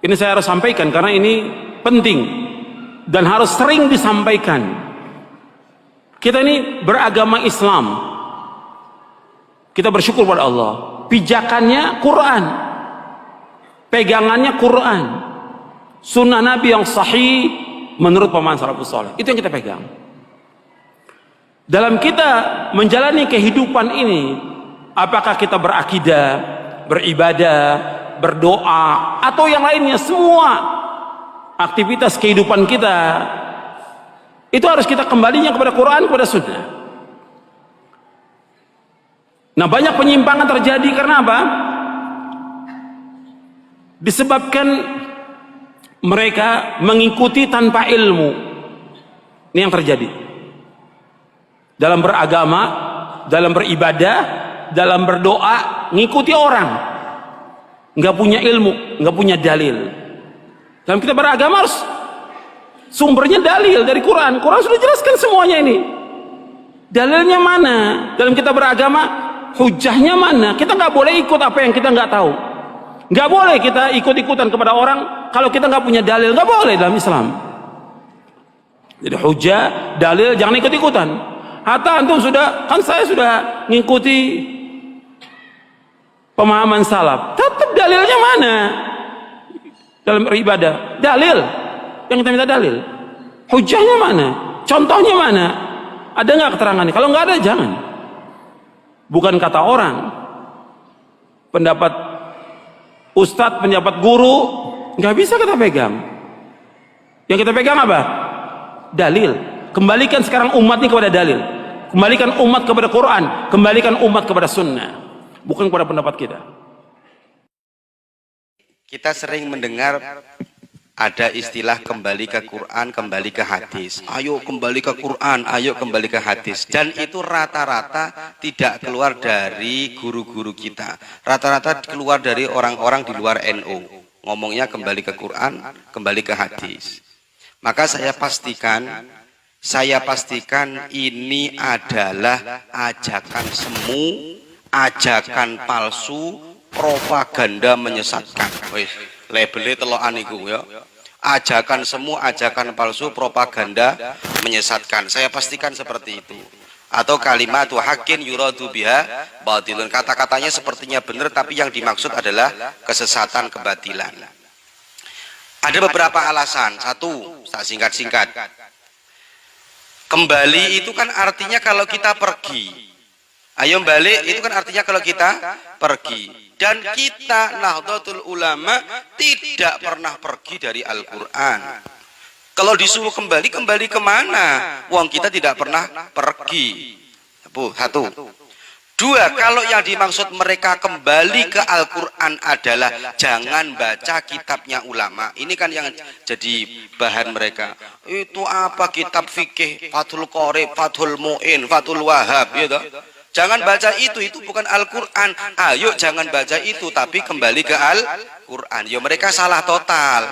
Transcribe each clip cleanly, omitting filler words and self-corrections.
Ini saya harus sampaikan karena ini penting dan harus sering disampaikan. Kita ini beragama Islam, kita bersyukur pada Allah, pijakannya Quran, pegangannya Quran, sunnah Nabi yang sahih menurut pemahaman salafus saleh. Itu yang kita pegang. Dalam kita menjalani kehidupan ini, apakah kita berakidah, beribadah, berdoa, atau yang lainnya, semua aktivitas kehidupan kita itu harus kita kembalinya kepada Quran, kepada sunnah. Nah, banyak penyimpangan terjadi karena apa? Disebabkan mereka mengikuti tanpa ilmu. Ini yang terjadi dalam beragama, dalam beribadah, dalam berdoa, ngikuti orang, nggak punya ilmu, nggak punya dalil. Dalam kita beragama harus sumbernya dalil dari Quran. Quran sudah jelaskan semuanya ini. Dalilnya mana? Dalam kita beragama, hujahnya mana? Kita nggak boleh ikut apa yang kita nggak tahu. Nggak boleh kita ikut-ikutan kepada orang kalau kita nggak punya dalil. Nggak boleh dalam Islam. Jadi hujah, dalil, jangan ikut-ikutan. Hatta antum sudah, kan saya sudah ngikuti pemahaman salaf, tetap dalilnya mana? Dalam beribadah, dalil yang kita minta dalil, hujahnya mana? Contohnya mana? Ada nggak keterangannya? Kalau nggak ada, jangan. Bukan kata orang, pendapat ustadz, pendapat guru, nggak bisa kita pegang. Yang kita pegang apa? Dalil. Kembalikan sekarang umat ini kepada dalil. Kembalikan umat kepada Quran, kembalikan umat kepada sunnah, bukan kepada pendapat kita. Kita sering mendengar ada istilah kembali ke Quran, kembali ke hadis. Ayo kembali ke Quran, ayo kembali ke hadis. Dan itu rata-rata tidak keluar dari guru-guru kita. Rata-rata keluar dari orang-orang di luar NU. Ngomongnya kembali ke Quran, kembali ke hadis. Maka saya pastikan ini adalah ajakan semu, ajakan palsu, propaganda menyesatkan. Wis, labelnya telokan iku ya. Ajakan semu, ajakan palsu, propaganda menyesatkan. Saya pastikan seperti itu. Atau kalimat haqqin yuradu biha batilun. Kata-katanya sepertinya benar tapi yang dimaksud adalah kesesatan, kebatilan. Ada beberapa alasan. Satu, tak singkat-singkat. Kembali itu kan artinya kalau kita pergi. Ayo balik itu kan artinya kalau kita pergi. Dan kita Nahdlatul Ulama tidak pernah pergi dari Al-Quran. Kalau disuruh kembali, kembali kemana? Wong kita tidak pernah pergi. Satu. Dua, kalau yang dimaksud mereka kembali ke Al-Quran adalah jangan baca kitabnya ulama. Ini kan yang jadi bahan mereka. Itu apa kitab fikih, Fathul Qorib, Fathul Mu'in, Fathul Wahab, gitu. Jangan baca itu bukan Al-Quran. Ayo jangan baca itu, tapi kembali ke Al-Quran. Ya mereka salah total.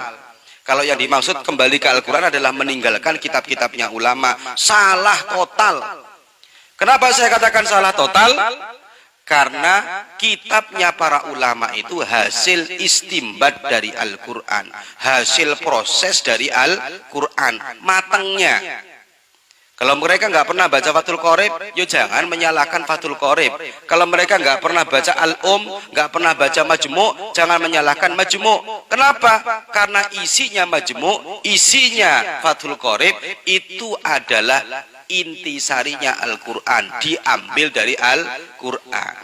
Kalau yang dimaksud kembali ke Al-Quran adalah meninggalkan kitab-kitabnya ulama. Salah total. Kenapa saya katakan salah total? Karena kitabnya para ulama itu hasil istimbat dari Al-Quran. Hasil proses dari Al-Quran. Matangnya. Kalau mereka nggak pernah baca Fathul Qorib, ya jangan menyalahkan Fathul Qorib. Kalau mereka nggak pernah baca nggak pernah baca Majmu', jangan menyalahkan Majmu'. Kenapa? Karena isinya Majmu', isinya Fathul Qorib itu adalah intisarinya Al-Quran, diambil dari Al-Quran.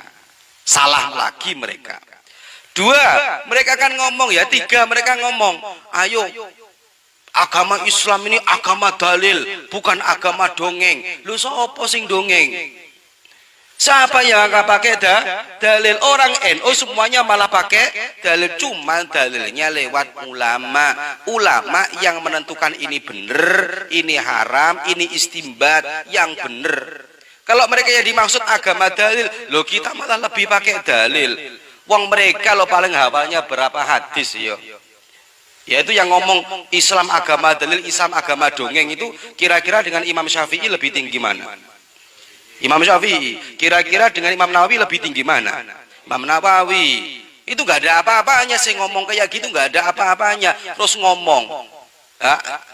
Salah lagi mereka. Dua, mereka kan ngomong ya. Tiga, mereka ngomong, ayo agama Islam ini agama dalil, bukan agama dongeng. Lu sapa sing dongeng? Siapa yang nggak pakai dalil? Orang NU semuanya malah pakai dalil, cuma dalilnya lewat ulama. Ulama yang menentukan ini benar, ini haram, ini istimbat yang benar. Kalau mereka yang dimaksud agama dalil, lo kita malah lebih pakai dalil. Wong mereka lo paling hafalnya berapa hadis yo? Yaitu yang ngomong Islam agama dalil, Islam agama dongeng itu kira-kira dengan Imam Syafi'i lebih tinggi mana? Imam Syafi'i kira-kira dengan Imam Nawawi lebih tinggi mana? Imam Nawawi Itu nggak ada apa-apanya. Saya ngomong kayak gitu nggak ada apa-apanya. Terus ngomong,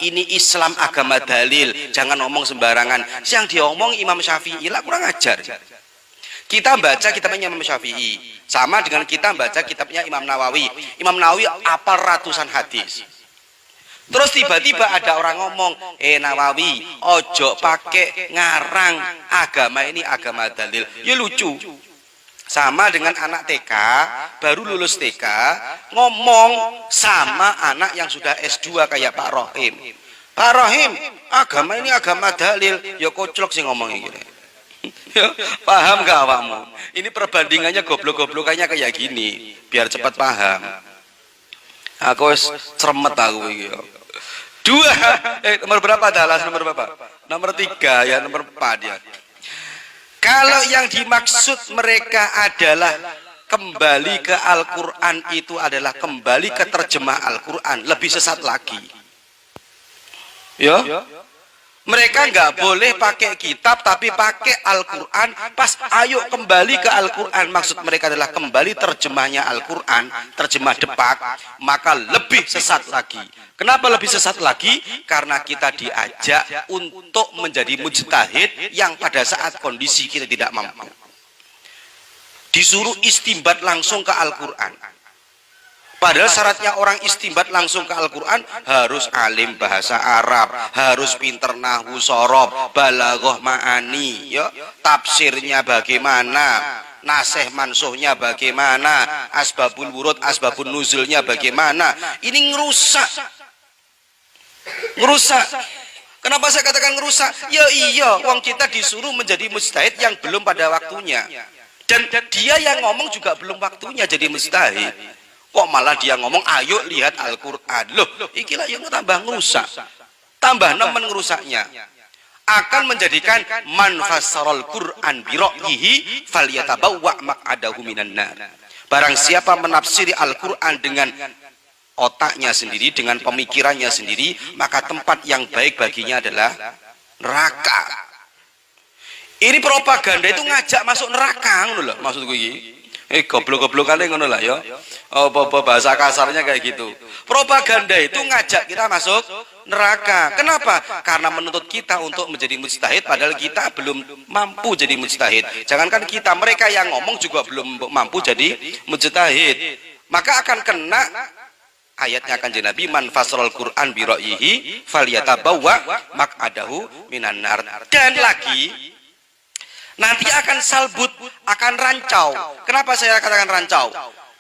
ini Islam agama dalil, jangan ngomong sembarangan. Yang diomong Imam Syafi'i lah, kurang ajar. Kita baca kitabnya Imam Syafi'i, sama dengan kita baca kitabnya Imam Nawawi. Imam Nawawi apal ratusan hadis. Terus tiba-tiba ada orang ngomong, Nawawi, ojo pakai ngarang, agama ini agama dalil. Ya lucu. Sama dengan anak TK, baru lulus TK, ngomong sama anak yang sudah S2 kayak Pak Rohim. Pak Rohim, agama ini agama dalil. Ya koclok sih ngomong gini. Ya, paham gak awakmu? Ini perbandingannya goblok-goblokannya kayak gini, biar cepat paham. Aku ceremet aku iki. Dua, nomor berapa Dalas? Nomor berapa? Nomor 3 ya, nomor 4 ya. Kalau yang dimaksud mereka adalah kembali ke Al-Quran, itu adalah kembali ke terjemah Al-Quran, lebih sesat lagi. Ya, mereka nggak boleh pakai kitab tapi pakai Al-Quran. Pas ayo kembali ke Al-Quran, maksud mereka adalah kembali terjemahnya Al-Quran, terjemah depak, maka lebih sesat lagi. Kenapa lebih sesat lagi? Karena kita diajak untuk menjadi mujtahid yang pada saat kondisi kita tidak mampu. Disuruh istimbat langsung ke Al-Quran. Padahal syaratnya orang istimbat langsung ke Al-Quran harus alim bahasa Arab, harus pinter nahwu sorob, balaghah ma'ani, ya, tafsirnya bagaimana, nasih mansuhnya bagaimana, asbabul wurud, asbabun nuzulnya bagaimana. Ini ngerusak. Kenapa saya katakan ngerusak? Ya iya, wong kita disuruh menjadi mujtahid yang belum pada waktunya. Dan dia yang ngomong juga belum waktunya jadi mujtahid. Kok malah dia ngomong, ayo lihat Al-Quran. Loh, ikilah yang tambah ngerusak. Tambah nemen ngerusaknya. Akan menjadikan man fassarul Quran bi ra'yihi falyatabawwa maq'adahu minan nar. Barang siapa menafsiri Al-Quran dengan otaknya sendiri, dengan pemikirannya sendiri, maka tempat yang baik baginya adalah neraka. Ini propaganda itu ngajak masuk neraka, ngono lho maksudku iki. Goblok-goblokane ngono lah ya. Apa bahasa kasarnya kayak gitu. Propaganda itu ngajak kita masuk neraka. Kenapa? Karena menuntut kita untuk menjadi mujtahid padahal kita belum mampu jadi mujtahid. Jangankan kita, mereka yang ngomong juga belum mampu jadi mujtahid. Maka akan kena ayatnya Kanjeng Nabi, man fasral Quran bi ra'yihi falyatabawwa maq'adahu minan nar. Dan lagi nanti akan salbut, akan rancau. Kenapa saya katakan rancau?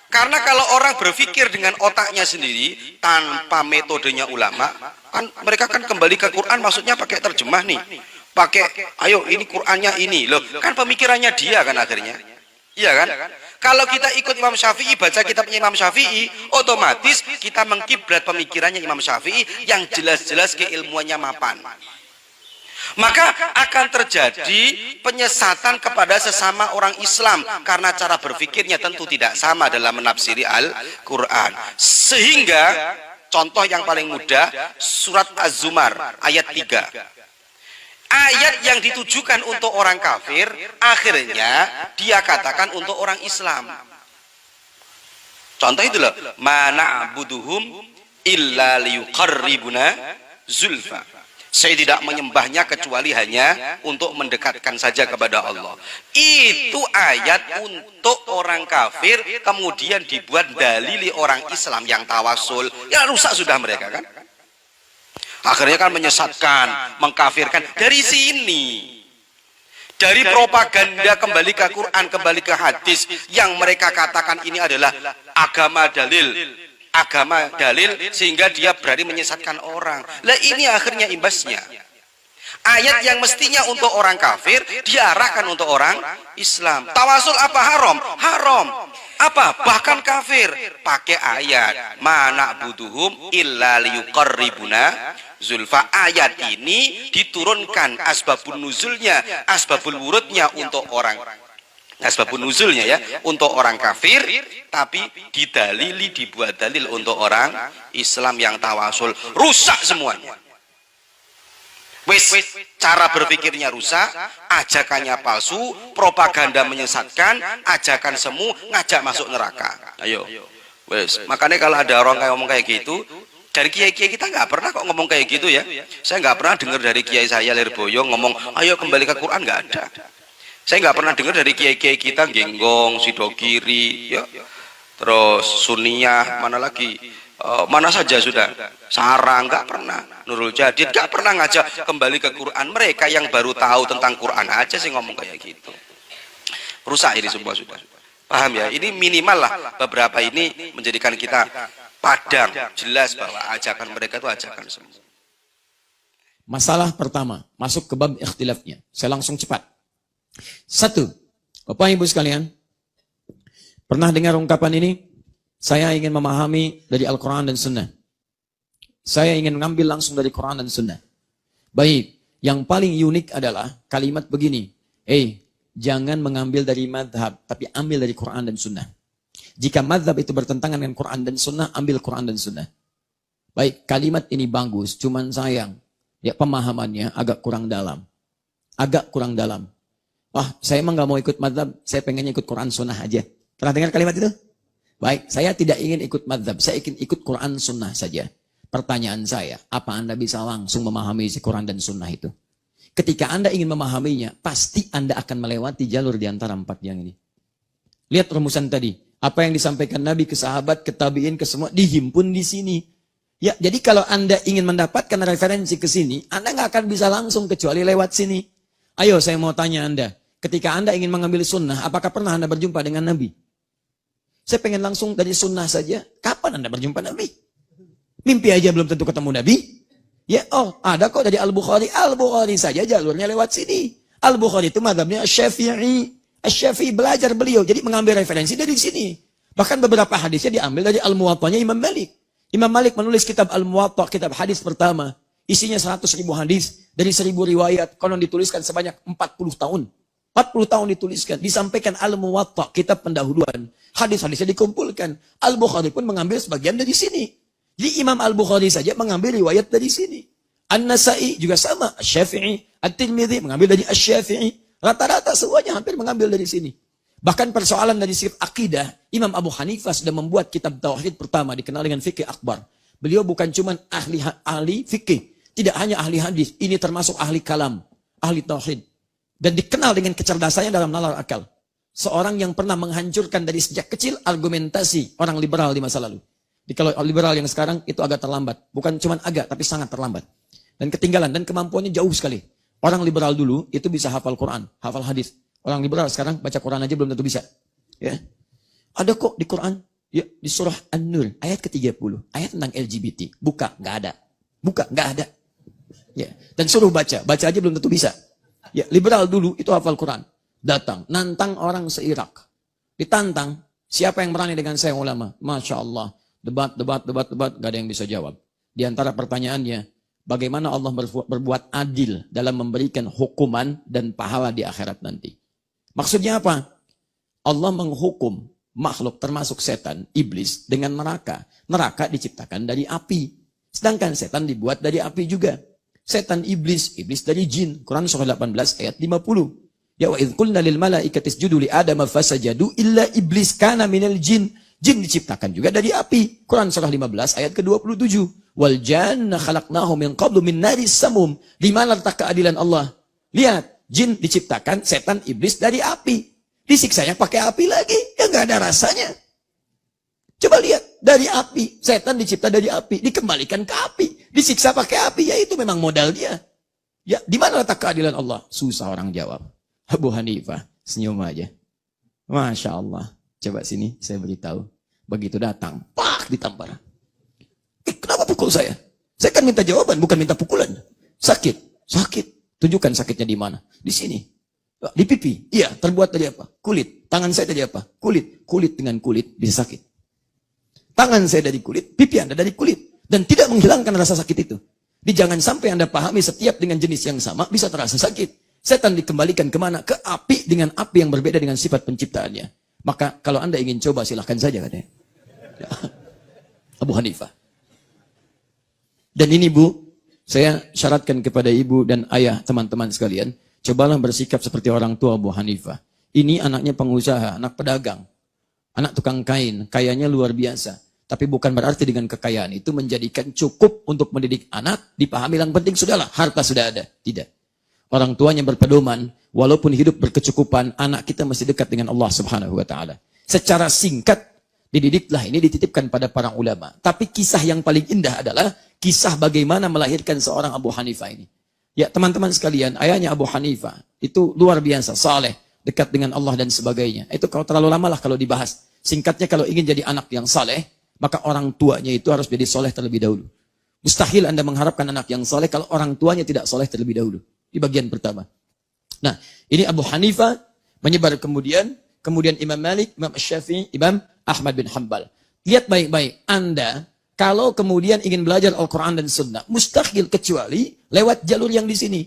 Karena kalau orang berpikir dengan otaknya sendiri tanpa metodenya ulama, kan mereka kan kembali ke Quran, maksudnya pakai terjemah nih. Pakai, ayo ini Qurannya ini. Loh, kan pemikirannya dia kan akhirnya. Iya kan? Kalau kita ikut Imam Syafi'i, baca kitabnya Imam Syafi'i, otomatis kita mengkiblat pemikirannya Imam Syafi'i yang jelas-jelas keilmuannya mapan. Maka akan terjadi penyesatan kepada sesama orang Islam karena cara berpikirnya tentu tidak sama dalam menafsiri Al-Quran. Sehingga contoh yang paling mudah, surat Az-Zumar ayat 3. Ayat yang ditujukan untuk orang kafir, akhirnya dia katakan untuk orang Islam. Contoh itu loh, mana'buduhum illa liyuqarribuna zulfa. Saya tidak menyembahnya kecuali hanya untuk mendekatkan saja kepada Allah. Itu ayat untuk orang kafir, kemudian dibuat dalili orang Islam yang tawasul. Ya rusak sudah mereka kan. Akhirnya kan menyesatkan, mengkafirkan. Dari sini, dari propaganda kembali ke Quran, kembali ke hadis, yang mereka katakan ini adalah agama dalil, sehingga dia berani menyesatkan orang. Lah ini akhirnya imbasnya. Ayat yang mestinya untuk orang kafir diarahkan untuk orang Islam. Tawasul apa haram? Haram. Apa? Bahkan kafir. Pakai ayat, mana'buduhum illa liyuqarribuna zulfa. Ayat ini diturunkan asbabun nuzulnya, asbabul wurudnya untuk orang, asbabun nuzulnya ya, untuk orang kafir, tapi didalili, dibuat dalil untuk orang Islam yang tawasul. Rusak semuanya. Wis, cara berpikirnya rusak, ajakannya palsu, propaganda menyesatkan, ajakan semu, ngajak masuk neraka. Ayo, wis. Makanya kalau ada orang kayak ngomong kayak gitu, dari kiai-kiai kita nggak pernah kok ngomong kayak gitu ya. Saya nggak pernah dengar dari kiai saya Lirboyo ngomong, ayo kembali ke Quran, nggak ada. Saya nggak pernah dengar dari kiai-kiai kita Genggong, Sidogiri, ya, terus Suniyah, mana lagi, mana saja sudah, Sarang, nggak pernah. Nurul Jadid nggak pernah ngajak kembali ke Quran. Mereka yang baru tahu tentang Quran aja sih ngomong kayak gitu. Rusak ini semua sudah. Paham ya? Ini minimal lah beberapa ini menjadikan kita padang, jelas bahwa ajakan mereka itu ajakan semua. Masalah pertama, masuk ke bab ikhtilafnya. Saya langsung cepat. 1. Bapak Ibu sekalian, pernah dengar ungkapan ini? Saya ingin memahami dari Al-Quran dan Sunnah. Saya ingin mengambil langsung dari Quran dan Sunnah. Baik, yang paling unik adalah kalimat begini. Jangan mengambil dari madhab, tapi ambil dari Quran dan Sunnah. Jika madhab itu bertentangan dengan Quran dan Sunnah, ambil Quran dan Sunnah. Baik, kalimat ini bagus, cuman sayang. Ya, pemahamannya agak kurang dalam. Agak kurang dalam. Saya emang gak mau ikut madhab, saya pengennya ikut Quran Sunnah aja. Pernah dengar kalimat itu? Baik, saya tidak ingin ikut madhab, saya ingin ikut Quran Sunnah saja. Pertanyaan saya, apa Anda bisa langsung memahami si Quran dan Sunnah itu? Ketika Anda ingin memahaminya, pasti Anda akan melewati jalur di antara 4 yang ini. Lihat rumusan tadi. Apa yang disampaikan Nabi ke sahabat, ke tabi'in, ke semua, dihimpun di sini. Ya, jadi kalau Anda ingin mendapatkan referensi ke sini, Anda nggak akan bisa langsung kecuali lewat sini. Ayo, saya mau tanya Anda. Ketika Anda ingin mengambil sunnah, apakah pernah Anda berjumpa dengan Nabi? Saya pengen langsung dari sunnah saja. Kapan Anda berjumpa Nabi? Mimpi aja belum tentu ketemu Nabi. Ya, ada kok dari Al-Bukhari. Al-Bukhari saja jalurnya lewat sini. Al-Bukhari itu madhabnya Asy-Syafi'i. Asy-Syafi'i belajar beliau. Jadi mengambil referensi dari sini. Bahkan beberapa hadisnya diambil dari Al-Muwatta'nya Imam Malik. Imam Malik menulis kitab Al-Muwatta', kitab hadis pertama. Isinya 100.000 hadis. Dari 1.000 riwayat. Konon dituliskan sebanyak 40 tahun. 40 tahun dituliskan. Disampaikan Al-Muwatta', kitab pendahuluan. Hadis-hadisnya dikumpulkan. Al-Bukhari pun mengambil sebagian dari sini. Jadi Imam Al-Bukhari saja mengambil riwayat dari sini. An-Nasa'i juga sama. Asy-Syafi'i, At-Tirmidzi mengambil dari Asy-Syafi'i. Rata-rata semuanya hampir mengambil dari sini. Bahkan persoalan dari sifat akidah, Imam Abu Hanifah sudah membuat kitab Tauhid pertama dikenal dengan Fikih Akbar. Beliau bukan cuma ahli fikih, tidak hanya ahli hadis, ini termasuk ahli kalam, ahli tauhid. Dan dikenal dengan kecerdasannya dalam nalar akal. Seorang yang pernah menghancurkan dari sejak kecil argumentasi orang liberal di masa lalu. Kalau liberal yang sekarang itu agak terlambat. Bukan cuma agak, tapi sangat terlambat. Dan ketinggalan, dan kemampuannya jauh sekali. Orang liberal dulu itu bisa hafal Quran, hafal hadis. Orang liberal sekarang baca Quran aja belum tentu bisa. Ya. Ada kok di Quran, ya, di surah An-Nur, ayat ke-30. Ayat tentang LGBT. Buka, nggak ada. Buka, nggak ada. Ya. Dan suruh baca. Baca aja belum tentu bisa. Ya, liberal dulu itu hafal Quran. Datang, nantang orang se-Irak. Ditantang, siapa yang berani dengan saya ulama? Masya Allah. Debat, gak ada yang bisa jawab. Di antara pertanyaannya, bagaimana Allah berbuat adil dalam memberikan hukuman dan pahala di akhirat nanti. Maksudnya apa? Allah menghukum makhluk termasuk setan, iblis dengan neraka. Neraka diciptakan dari api. Sedangkan setan dibuat dari api juga. Setan iblis dari jin. Quran surah 18 ayat 50. Ya wa idh qulna lil malaikati isjudu li adama fasajadu illa iblis kana minal jin. Jin diciptakan juga dari api. Quran surah 15 ayat ke-27. Wal janna khalaqnahu min qablu min naris samum. Di mana letak keadilan Allah? Lihat, jin diciptakan, setan iblis dari api. Disiksanya pakai api lagi, ya nggak ada rasanya. Coba lihat, dari api, setan dicipta dari api, dikembalikan ke api, disiksa pakai api, ya itu memang modal dia. Ya, di mana letak keadilan Allah? Susah orang jawab. Abu Hanifah senyum aja. Masya Allah. Coba sini, saya beritahu. Begitu datang, pak, ditampar. Kenapa pukul saya? Saya kan minta jawaban, bukan minta pukulan. Sakit. Tunjukkan sakitnya di mana? Di sini. Di pipi. Iya, terbuat dari apa? Kulit. Tangan saya dari apa? Kulit. Kulit dengan kulit bisa sakit. Tangan saya dari kulit, pipi Anda dari kulit. Dan tidak menghilangkan rasa sakit itu. Jangan sampai Anda pahami setiap dengan jenis yang sama bisa terasa sakit. Setan dikembalikan kemana? Ke api dengan api yang berbeda dengan sifat penciptaannya. Maka kalau Anda ingin coba silahkan saja katanya. Abu Hanifah. Dan ini Bu, Saya syaratkan kepada ibu dan ayah teman-teman sekalian, cobalah bersikap seperti orang tua Abu Hanifah. Ini anaknya pengusaha, anak pedagang, anak tukang kain, kayanya luar biasa. Tapi bukan berarti dengan kekayaan itu menjadikan cukup untuk mendidik anak, dipahami yang penting sudahlah, harta sudah ada. Tidak. Orang tuanya berpedoman, walaupun hidup berkecukupan, anak kita masih dekat dengan Allah Subhanahu wa taala. Secara singkat, dididiklah ini dititipkan pada para ulama. Tapi kisah yang paling indah adalah kisah bagaimana melahirkan seorang Abu Hanifah ini. Ya teman-teman sekalian, ayahnya Abu Hanifah itu luar biasa, saleh, dekat dengan Allah dan sebagainya. Itu kalau terlalu lama lah kalau dibahas. Singkatnya kalau ingin jadi anak yang saleh, maka orang tuanya itu harus jadi soleh terlebih dahulu. Mustahil Anda mengharapkan anak yang soleh kalau orang tuanya tidak soleh terlebih dahulu. Di bagian pertama. Nah, ini Abu Hanifah menyebar kemudian Imam Malik, Imam Syafi'i, Imam Ahmad bin Hanbal. Lihat baik-baik, Anda kalau kemudian ingin belajar Al-Quran dan Sunnah, mustahil kecuali lewat jalur yang di sini.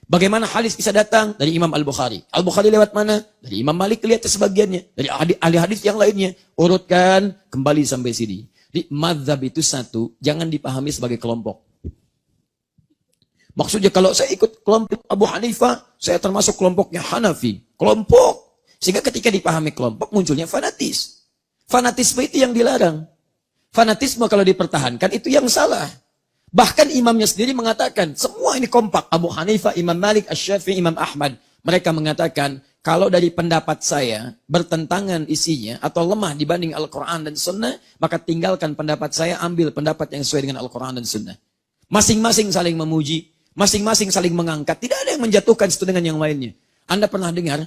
Bagaimana hadis bisa datang? Dari Imam Al-Bukhari. Al-Bukhari lewat mana? Dari Imam Malik, lihat sebagiannya. Dari ahli hadis yang lainnya. Urutkan, kembali sampai sini. Di mazhab itu satu, jangan dipahami sebagai kelompok. Maksudnya kalau saya ikut kelompok Abu Hanifah, saya termasuk kelompoknya Hanafi. Kelompok. Sehingga ketika dipahami kelompok, munculnya fanatis. Fanatisme itu yang dilarang. Fanatisme kalau dipertahankan, itu yang salah. Bahkan imamnya sendiri mengatakan, semua ini kompak. Abu Hanifah, Imam Malik, Asy-Syafi'i, Imam Ahmad. Mereka mengatakan, kalau dari pendapat saya, bertentangan isinya, atau lemah dibanding Al-Quran dan Sunnah, maka tinggalkan pendapat saya, ambil pendapat yang sesuai dengan Al-Quran dan Sunnah. Masing-masing saling memuji. Masing-masing saling mengangkat. Tidak ada yang menjatuhkan satu dengan yang lainnya. Anda pernah dengar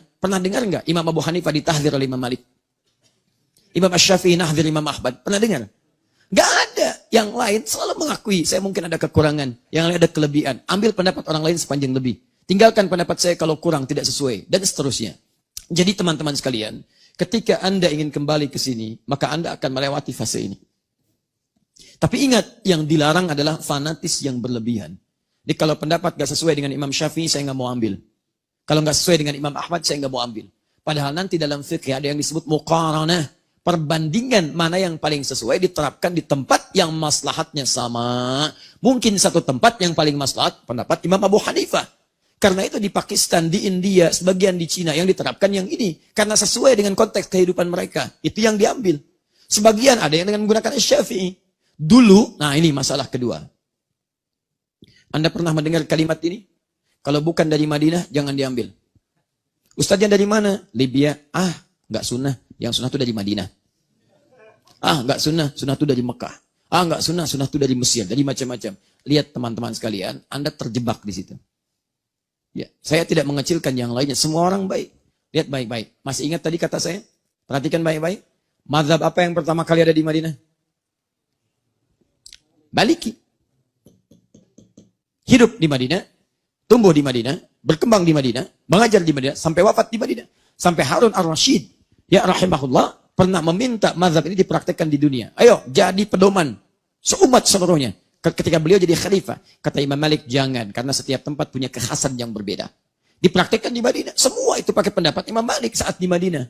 enggak Imam Abu Hanifah ditahdir oleh Imam Malik? Imam Asy-Syafi'i nahdir Imam Ahmad. Pernah dengar? Enggak ada. Yang lain selalu mengakui, saya mungkin ada kekurangan. Yang lain ada kelebihan. Ambil pendapat orang lain sepanjang lebih. Tinggalkan pendapat saya kalau kurang, tidak sesuai. Dan seterusnya. Jadi teman-teman sekalian, ketika Anda ingin kembali ke sini, maka Anda akan melewati fase ini. Tapi ingat, yang dilarang adalah fanatis yang berlebihan. Jadi kalau pendapat gak sesuai dengan Imam Syafi'i, saya nggak mau ambil. Kalau nggak sesuai dengan Imam Ahmad, saya nggak mau ambil. Padahal nanti dalam fikih ada yang disebut muqaranah. Perbandingan mana yang paling sesuai diterapkan di tempat yang maslahatnya sama. Mungkin satu tempat yang paling maslahat pendapat Imam Abu Hanifah. Karena itu di Pakistan, di India, sebagian di Cina yang diterapkan yang ini. Karena sesuai dengan konteks kehidupan mereka. Itu yang diambil. Sebagian ada yang dengan menggunakan Syafi'i. Dulu, nah ini masalah kedua. Anda pernah mendengar kalimat ini? Kalau bukan dari Madinah, jangan diambil. Ustadznya dari mana? Libya. Nggak sunnah. Yang sunnah itu dari Madinah. Nggak sunnah. Sunnah itu dari Mekah. Nggak sunnah. Sunnah itu dari Mesir. Dari macam-macam. Lihat teman-teman sekalian, Anda terjebak di situ. Ya, saya tidak mengecilkan yang lainnya. Semua orang baik. Lihat baik-baik. Masih ingat tadi kata saya? Perhatikan baik-baik. Mazhab apa yang pertama kali ada di Madinah? Maliki. Hidup di Madinah, tumbuh di Madinah, berkembang di Madinah, mengajar di Madinah, sampai wafat di Madinah. Sampai Harun ar-Rasyid, ya rahimahullah, pernah meminta mazhab ini dipraktekkan di dunia. Ayo, jadi pedoman seumat seluruhnya. Ketika beliau jadi khalifah, kata Imam Malik, jangan, karena setiap tempat punya kekhasan yang berbeda. Dipraktekkan di Madinah. Semua itu pakai pendapat Imam Malik saat di Madinah.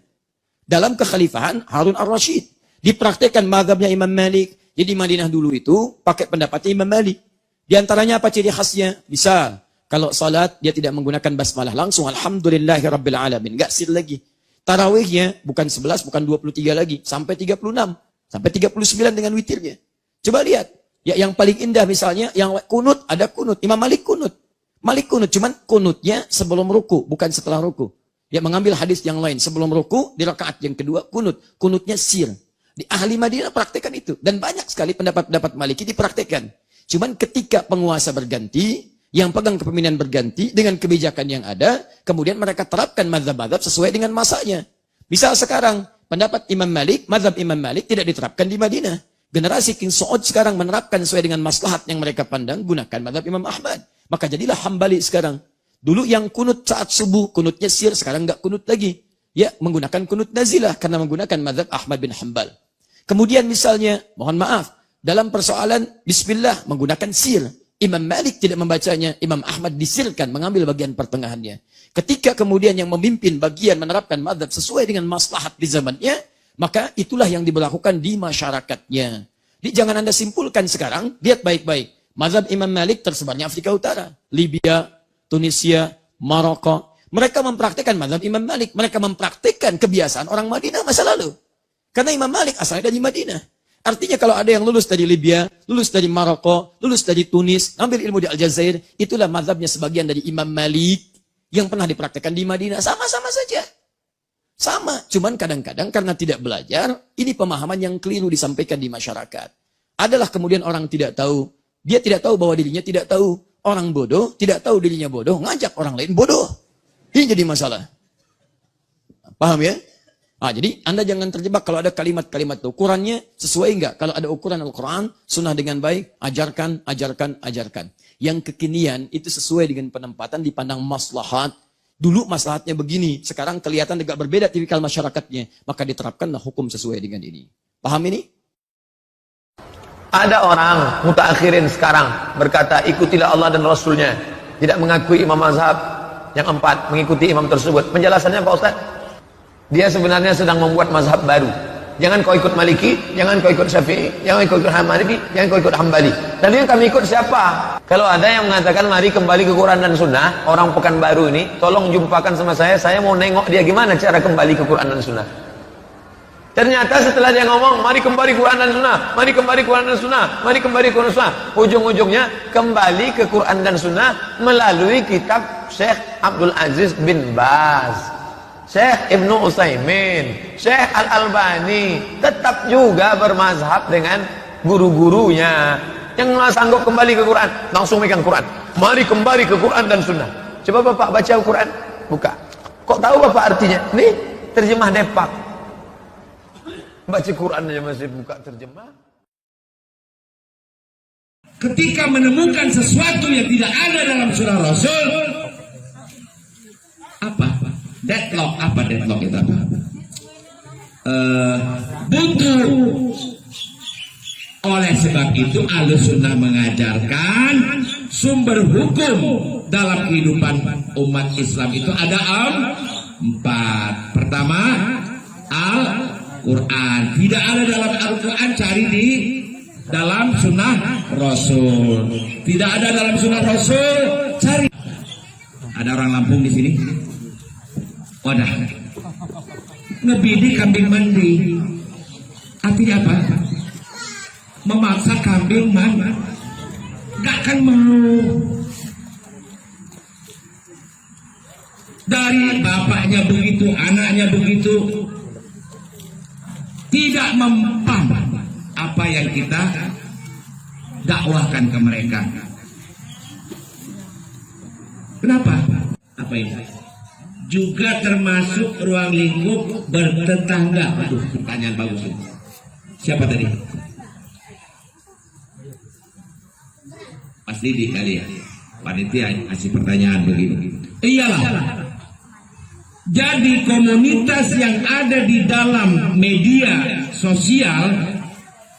Dalam kekhalifahan Harun ar-Rasyid, dipraktekkan mazhabnya Imam Malik. Jadi di Madinah dulu itu pakai pendapatnya Imam Malik. Di antaranya apa ciri khasnya? Misal, kalau salat dia tidak menggunakan basmalah, langsung alhamdulillahirabbil alamin, enggak sir lagi. Tarawihnya bukan 11, bukan 23 lagi, sampai 36, sampai 39 dengan witirnya. Coba lihat, ya yang paling indah misalnya yang kunut, ada kunut, Imam Malik kunut. Malik kunut, cuman kunutnya sebelum ruku, bukan setelah ruku. Dia mengambil hadis yang lain, sebelum ruku di rakaat yang kedua kunut, kunutnya sir. Di ahli Madinah praktekkan itu, dan banyak sekali pendapat-pendapat Maliki dipraktekkan. Cuman ketika penguasa berganti, yang pegang kepemimpinan berganti dengan kebijakan yang ada, kemudian mereka terapkan mazhab-mazhab sesuai dengan masanya. Misal sekarang, pendapat Imam Malik, mazhab Imam Malik tidak diterapkan di Madinah. Generasi King Saud sekarang menerapkan sesuai dengan maslahat yang mereka pandang, gunakan mazhab Imam Ahmad. Maka jadilah Hambali sekarang. Dulu yang kunut saat subuh, kunutnya sir, sekarang enggak kunut lagi. Ya, menggunakan kunut nazilah karena menggunakan mazhab Ahmad bin Hanbal. Kemudian misalnya, mohon maaf, dalam persoalan bismillah menggunakan sir. Imam Malik tidak membacanya, Imam Ahmad disirkan, mengambil bagian pertengahannya. Ketika kemudian yang memimpin bagian menerapkan mazhab sesuai dengan maslahat di zamannya, maka itulah yang diberlakukan di masyarakatnya. Jadi jangan Anda simpulkan sekarang, lihat baik-baik. Mazhab Imam Malik tersebarnya Afrika Utara, Libya, Tunisia, Maroko. Mereka mempraktikkan mazhab Imam Malik. Mereka mempraktikkan kebiasaan orang Madinah masa lalu. Karena Imam Malik asalnya dari Madinah. Artinya kalau ada yang lulus dari Libya, lulus dari Maroko, lulus dari Tunis, ngambil ilmu di Aljazair, itulah mazhabnya sebagian dari Imam Malik yang pernah dipraktikkan di Madinah. Sama-sama saja. Sama. Cuman kadang-kadang karena tidak belajar, ini pemahaman yang keliru disampaikan di masyarakat. Adalah kemudian orang tidak tahu. Dia tidak tahu bahwa dirinya tidak tahu. Orang bodoh, tidak tahu dirinya bodoh, ngajak orang lain bodoh. Ini jadi masalah. Paham ya? Jadi Anda jangan terjebak kalau ada kalimat-kalimat itu. Ukurannya sesuai enggak? Kalau ada ukuran Al-Quran, sunnah dengan baik, ajarkan, ajarkan, ajarkan. Yang kekinian itu sesuai dengan penempatan dipandang maslahat. Dulu maslahatnya begini, sekarang kelihatan agak berbeda tipikal masyarakatnya. Maka diterapkanlah hukum sesuai dengan ini. Paham ini? Ada orang mutaakhirin sekarang berkata ikutilah Allah dan Rasulnya, tidak mengakui imam mazhab yang 4, mengikuti imam tersebut. Penjelasannya Pak Ustaz, dia sebenarnya sedang membuat mazhab baru. Jangan kau ikut Maliki, jangan kau ikut Syafi'i, jangan kau ikut Hanafi, jangan kau ikut Hambali. Dan yang kami ikut siapa? Kalau ada yang mengatakan mari kembali ke Quran dan Sunnah, orang Pekanbaru ini, tolong jumpakan sama saya mau nengok dia gimana cara kembali ke Quran dan Sunnah. Ternyata setelah dia ngomong, mari kembali Quran dan Sunnah, mari kembali Quran dan Sunnah, mari kembali Quran dan Sunnah, ujung-ujungnya kembali ke Quran dan Sunnah melalui kitab Syekh Abdul Aziz bin Baz, Syekh Ibnu Utsaimin, Syekh Al-Albani, tetap juga bermazhab dengan guru-gurunya. Yang nggak sanggup kembali ke Quran, langsung megang Quran. Mari kembali ke Quran dan Sunnah. Coba Bapak baca Quran, buka. Kok tahu Bapak artinya? Nih, terjemah Depak. Baca Quran aja masih buka terjemah. Ketika menemukan sesuatu yang tidak ada dalam surah Rasul, apa? Deadlock. Apa deadlock itu? Buntu. Oleh sebab itu Ahlussunnah mengajarkan sumber hukum dalam kehidupan umat Islam itu ada 4. Pertama, Al-Quran. Tidak ada dalam Al-Quran, cari di dalam sunnah Rasul. Tidak ada dalam sunnah Rasul, cari. Ada orang Lampung di sini? Wadah. Ngebidik kambing mandi. Artinya apa? Memaksa kambing mandi. Gak akan mau. Dari bapaknya begitu, anaknya begitu. Tidak mempan apa yang kita dakwahkan ke mereka. Kenapa? Apa itu? Juga termasuk ruang lingkup bertetangga. Aduh, pertanyaan bagus. Siapa tadi? Mas Didi kali ya. Panitia kasih pertanyaan begini. Iyalah. Jadi komunitas yang ada di dalam media sosial,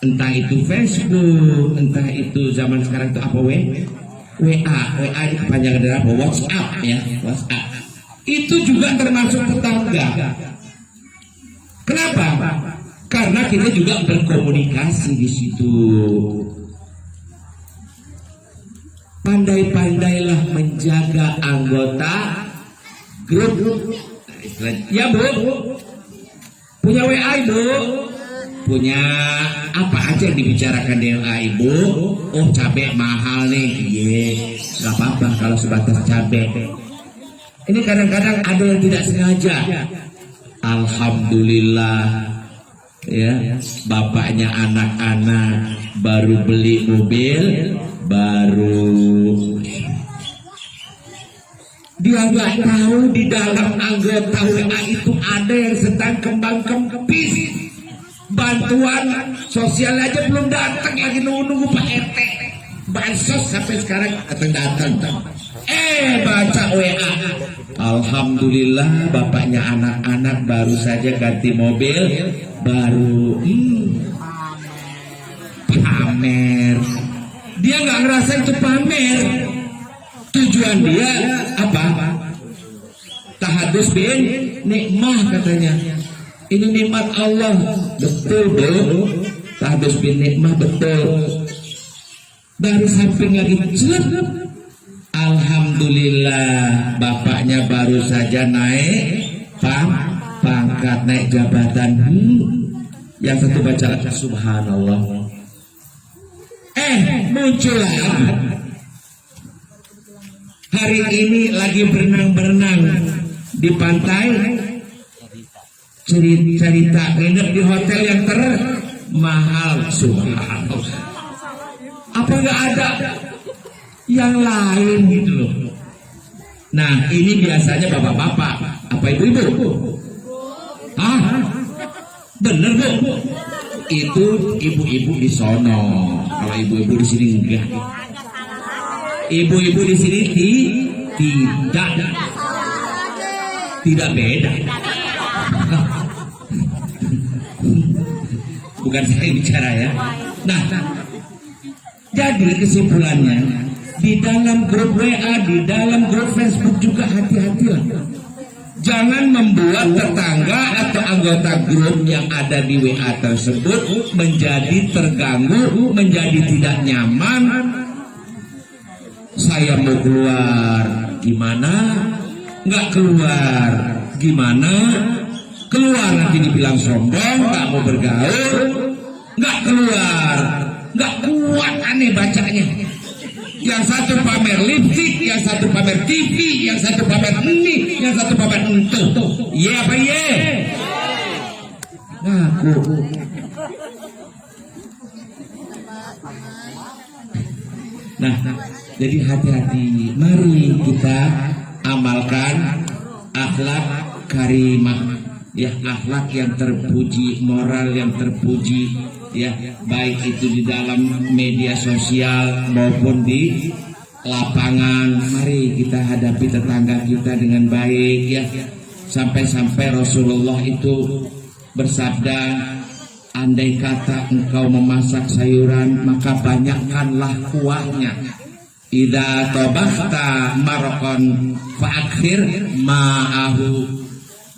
entah itu Facebook, entah itu zaman sekarang itu apa WA itu kepanjangan dari apa? WhatsApp ya, WhatsApp. Itu juga termasuk tetangga. Kenapa? Karena kita juga berkomunikasi di situ. Pandai-pandailah menjaga anggota grup. Ya Bu, punya WA Ibu, punya apa aja yang dibicarakan di WA Ibu. Oh cabai mahal nih, gak apa-apa kalau sebatas cabai. Ini kadang-kadang ada yang tidak sengaja. Alhamdulillah, ya bapaknya anak-anak baru beli mobil baru. Dia nggak tahu di dalam anggota WA itu ada yang sedang kembang kempis. Bantuan sosial aja belum datang, lagi nunggu Pak RT. Bansos sampai sekarang datang. Baca WA. Alhamdulillah bapaknya anak-anak baru saja ganti mobil baru. Pamer. Dia nggak ngerasa itu pamer. Tujuan dia apa? Tahadus bin nikmah katanya. Ini nikmat Allah. Betul, Bro. Tahadus bin nikmah betul. baru samping lagi celep. Alhamdulillah bapaknya baru saja naik pangkat, naik jabatan. Yang satu baca subhanallah. Muncullah hari ini lagi berenang-berenang di pantai, cerita nginep di hotel yang termahal. Subhanallah. Apa nggak ada yang lain gitu loh? Nah, ini biasanya bapak-bapak, apa ibu-ibu? Bener Bu? Itu ibu-ibu di sono. Kalau ibu-ibu di sini enggak. Ibu-ibu di sini tidak beda. Bukan saya bicara ya. Nah, jadi kesimpulannya, di dalam grup WA, di dalam grup Facebook juga hati-hatilah. Jangan membuat tetangga atau anggota grup yang ada di WA tersebut menjadi terganggu, menjadi tidak nyaman. Saya mau keluar, gimana? Nggak keluar, gimana? Keluar nanti dibilang sombong, nggak mau bergaul. Nggak keluar, nggak kuat, aneh bacanya. Yang satu pamer lipstick, yang satu pamer TV, yang satu pamer ini, yang satu pamer itu. Ye apa ye? Ngaku. Nah, jadi hati-hati. Mari kita amalkan akhlak karimah. Ya, akhlak yang terpuji, moral yang terpuji, ya, baik itu di dalam media sosial maupun di lapangan. Mari kita hadapi tetangga kita dengan baik, ya. Sampai-sampai Rasulullah itu bersabda, andai kata engkau memasak sayuran, maka banyakkanlah kuahnya. Idza tabakta marqan fa'akhir ma'ahu.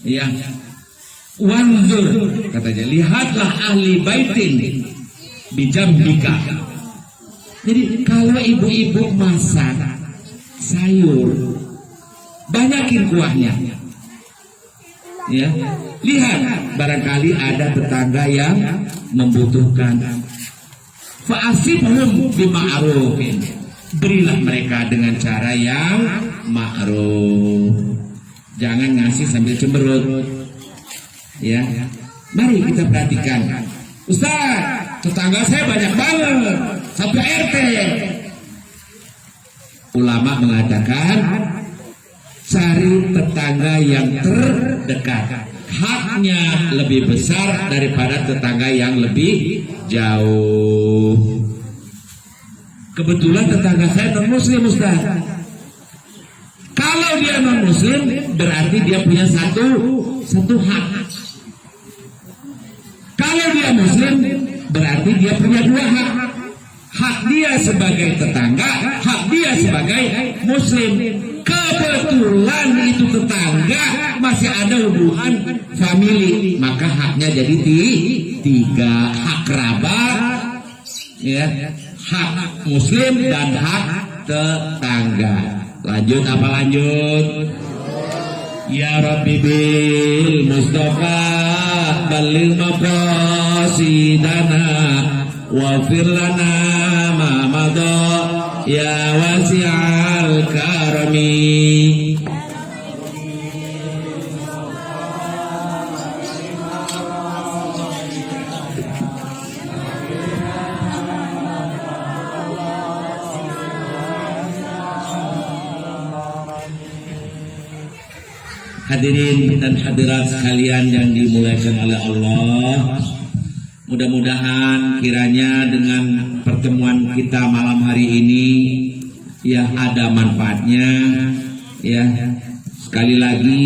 Ya. Wanzur, katanya, lihatlah ahli baitin bijambika. Jadi kalau ibu-ibu masak sayur, banyakin kuahnya. Ya, lihat barangkali ada tetangga yang membutuhkan. Fa'asibhum bima'rufin. Berilah mereka dengan cara yang ma'ruf. Jangan ngasih sambil cemberut. Ya, mari kita perhatikan. Ustaz, tetangga saya banyak banget, satu RT. Ulama mengatakan, cari tetangga yang terdekat. Haknya lebih besar daripada tetangga yang lebih jauh. Kebetulan tetangga saya non-muslim, Ustaz. Kalau dia non-muslim, berarti dia punya satu hak. Kalau dia muslim, berarti dia punya dua hak. Hak dia sebagai tetangga, hak dia sebagai muslim. Kebetulan itu tetangga masih ada hubungan famili, maka haknya jadi tiga. Hak kerabat, ya, hak muslim, dan hak tetangga. Lanjut apa lanjut? Ya Rabbi bil Mustafa balil maqasidana wafir lana ma madha ya wasi'al karami. Hadirin dan hadirat sekalian yang dimuliakan oleh Allah, mudah-mudahan kiranya dengan pertemuan kita malam hari ini ya ada manfaatnya. Ya, sekali lagi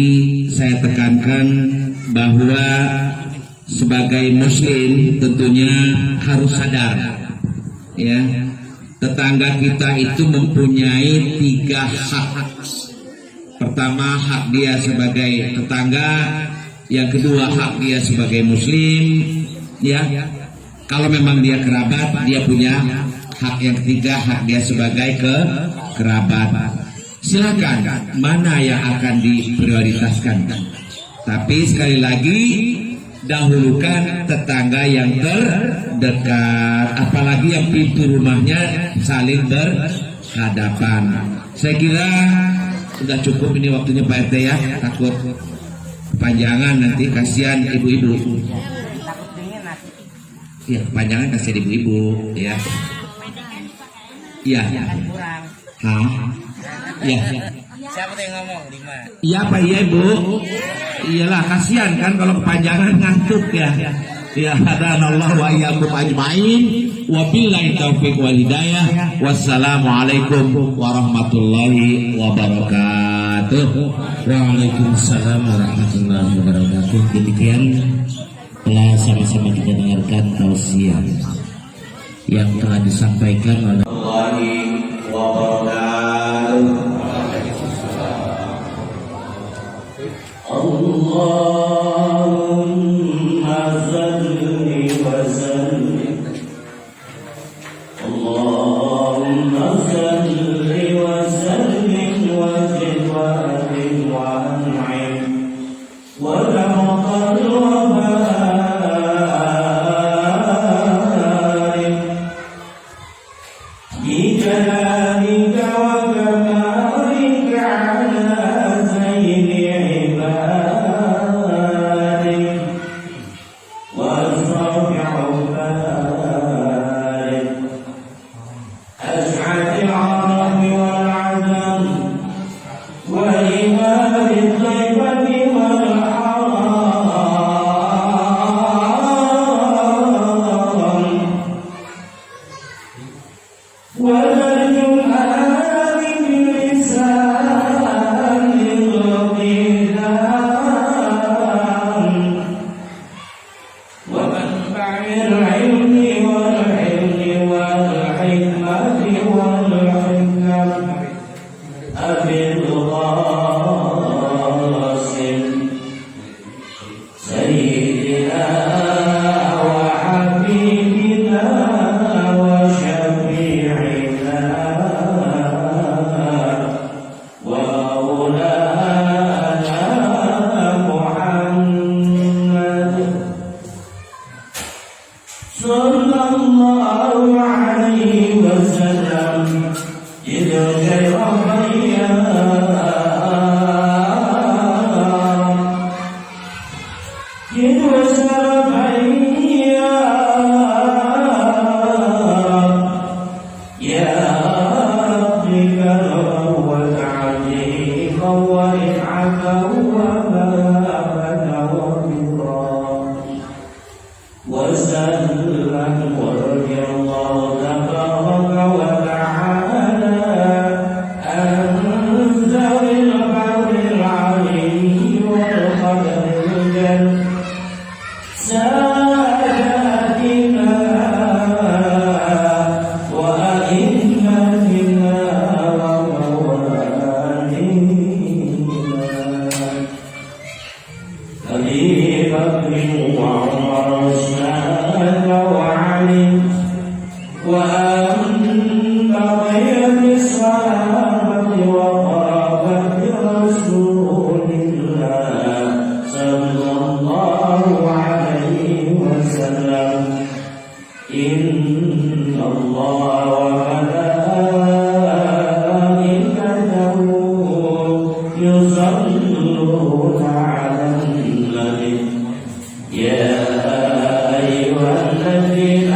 saya tekankan bahwa sebagai muslim tentunya harus sadar, ya, tetangga kita itu mempunyai tiga hak. Pertama, hak dia sebagai tetangga. Yang kedua, hak dia sebagai muslim. Ya, kalau memang dia kerabat, dia punya hak yang ketiga hak dia sebagai kerabat. Silakan mana yang akan diprioritaskan. Tapi sekali lagi dahulukan tetangga yang terdekat, apalagi yang pintu rumahnya saling berhadapan. Saya kira sudah cukup ini waktunya Pak RT ya, takut kepanjangan nanti, kasihan ibu-ibu. Ya, kepanjangan kasihan ibu-ibu ya. Iya. Hah? Iya. Siapa yang ngomong? 5. Iya Pak, iya Ibu. Iyalah, kasihan kan kalau kepanjangan ngantuk ya. Ya, hadanallahu wa iyyakum ajmain. Wabillahi taufiq wal hidayah. Wassalamualaikum warahmatullahi wabarakatuh. Waalaikumsalam warahmatullahi wabarakatuh. Demikian telah sama-sama kita dengarkan tausiah yang telah disampaikan oleh Allahumma salli wa sallim, Allahumma salli wa sallim wa zid wa akrim wa an'im wa taqabbal wa barik bi jalalika wa kamalika ala sayyidi ibadik wa asrafi'u barik أسعد العرب والعجم وإمام الطيبة والحرام والجمال بلسان القدام ومنبع العلم والحلم والحكمة والحكم أبي القاسم سيدنا وحبيبنا وشفيعنا ومولانا محمد صلى الله عليه وسلم إذ خير الأيام إذ وسر الأيام يا ربك وتعليقا ورفعة ومهابة وفضلا وسلم ورضي الله تبارك وتعالى عن ذوي القدر العلي والقدر الجل ساداتنا وأئمتنا وموالينا أبي بكر وعمر وعثمان وعلي وأن بقية الصحابة وقرابة رسول الله صلى الله عليه وسلم إن الله وملائكته يصلون على النبي يا أيها الذين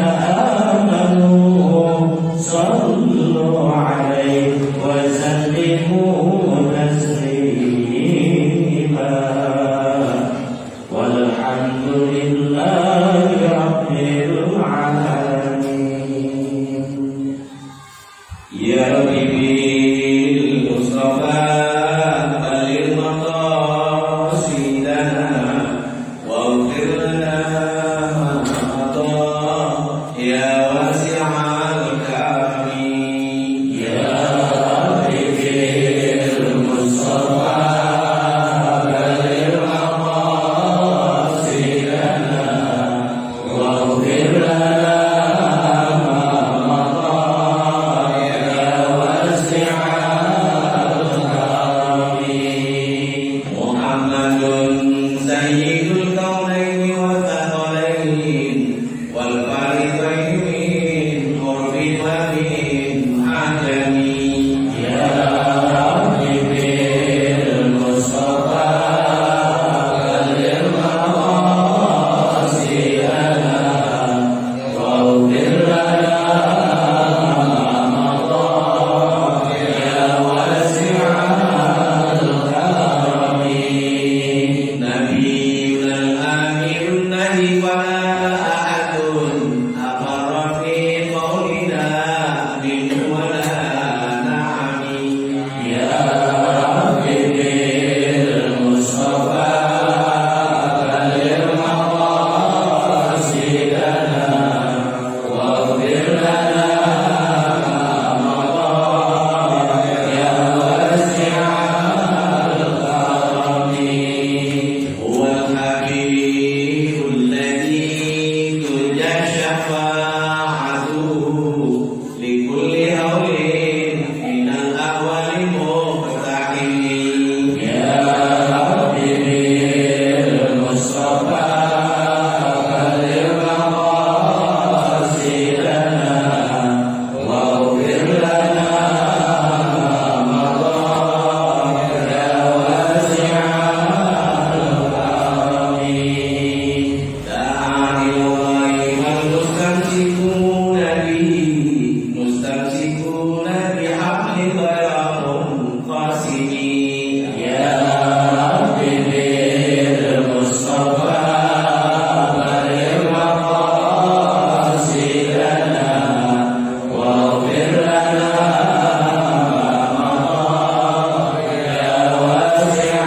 آمنوا صلوا عليه وسلموا تسليما والحمد لله رب العالمين يا ربي المصطفى بلغ مقاصدنا واغفر لنا ما مضى يا واسع الكرم يا ربي المصطفى بلغ مقاصدنا واغفر لنا ما مضى ولا نعم يا هو الحبيب الذي ترجى شفاعته لكل هول من الأهوال مقتحم يا حبيبي المصطفى بلغ مقاصدنا واغفر لنا مستمسكون بحبل غير منقسم يا حبيبي المصطفى بلغ مقاصدنا واغفر لنا ما مضى يا واسع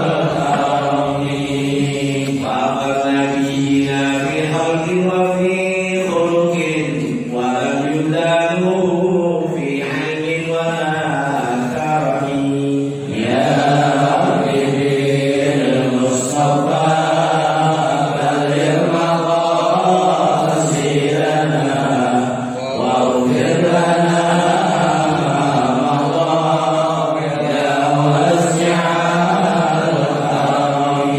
الكرم فاخذ نبينا في خلق وفي خلق ولم يبدلوا في حلم ولا كرم يا حبيبي المصطفى بلغ مقاصدنا واغفر لنا ما مضى يا واسع الكرم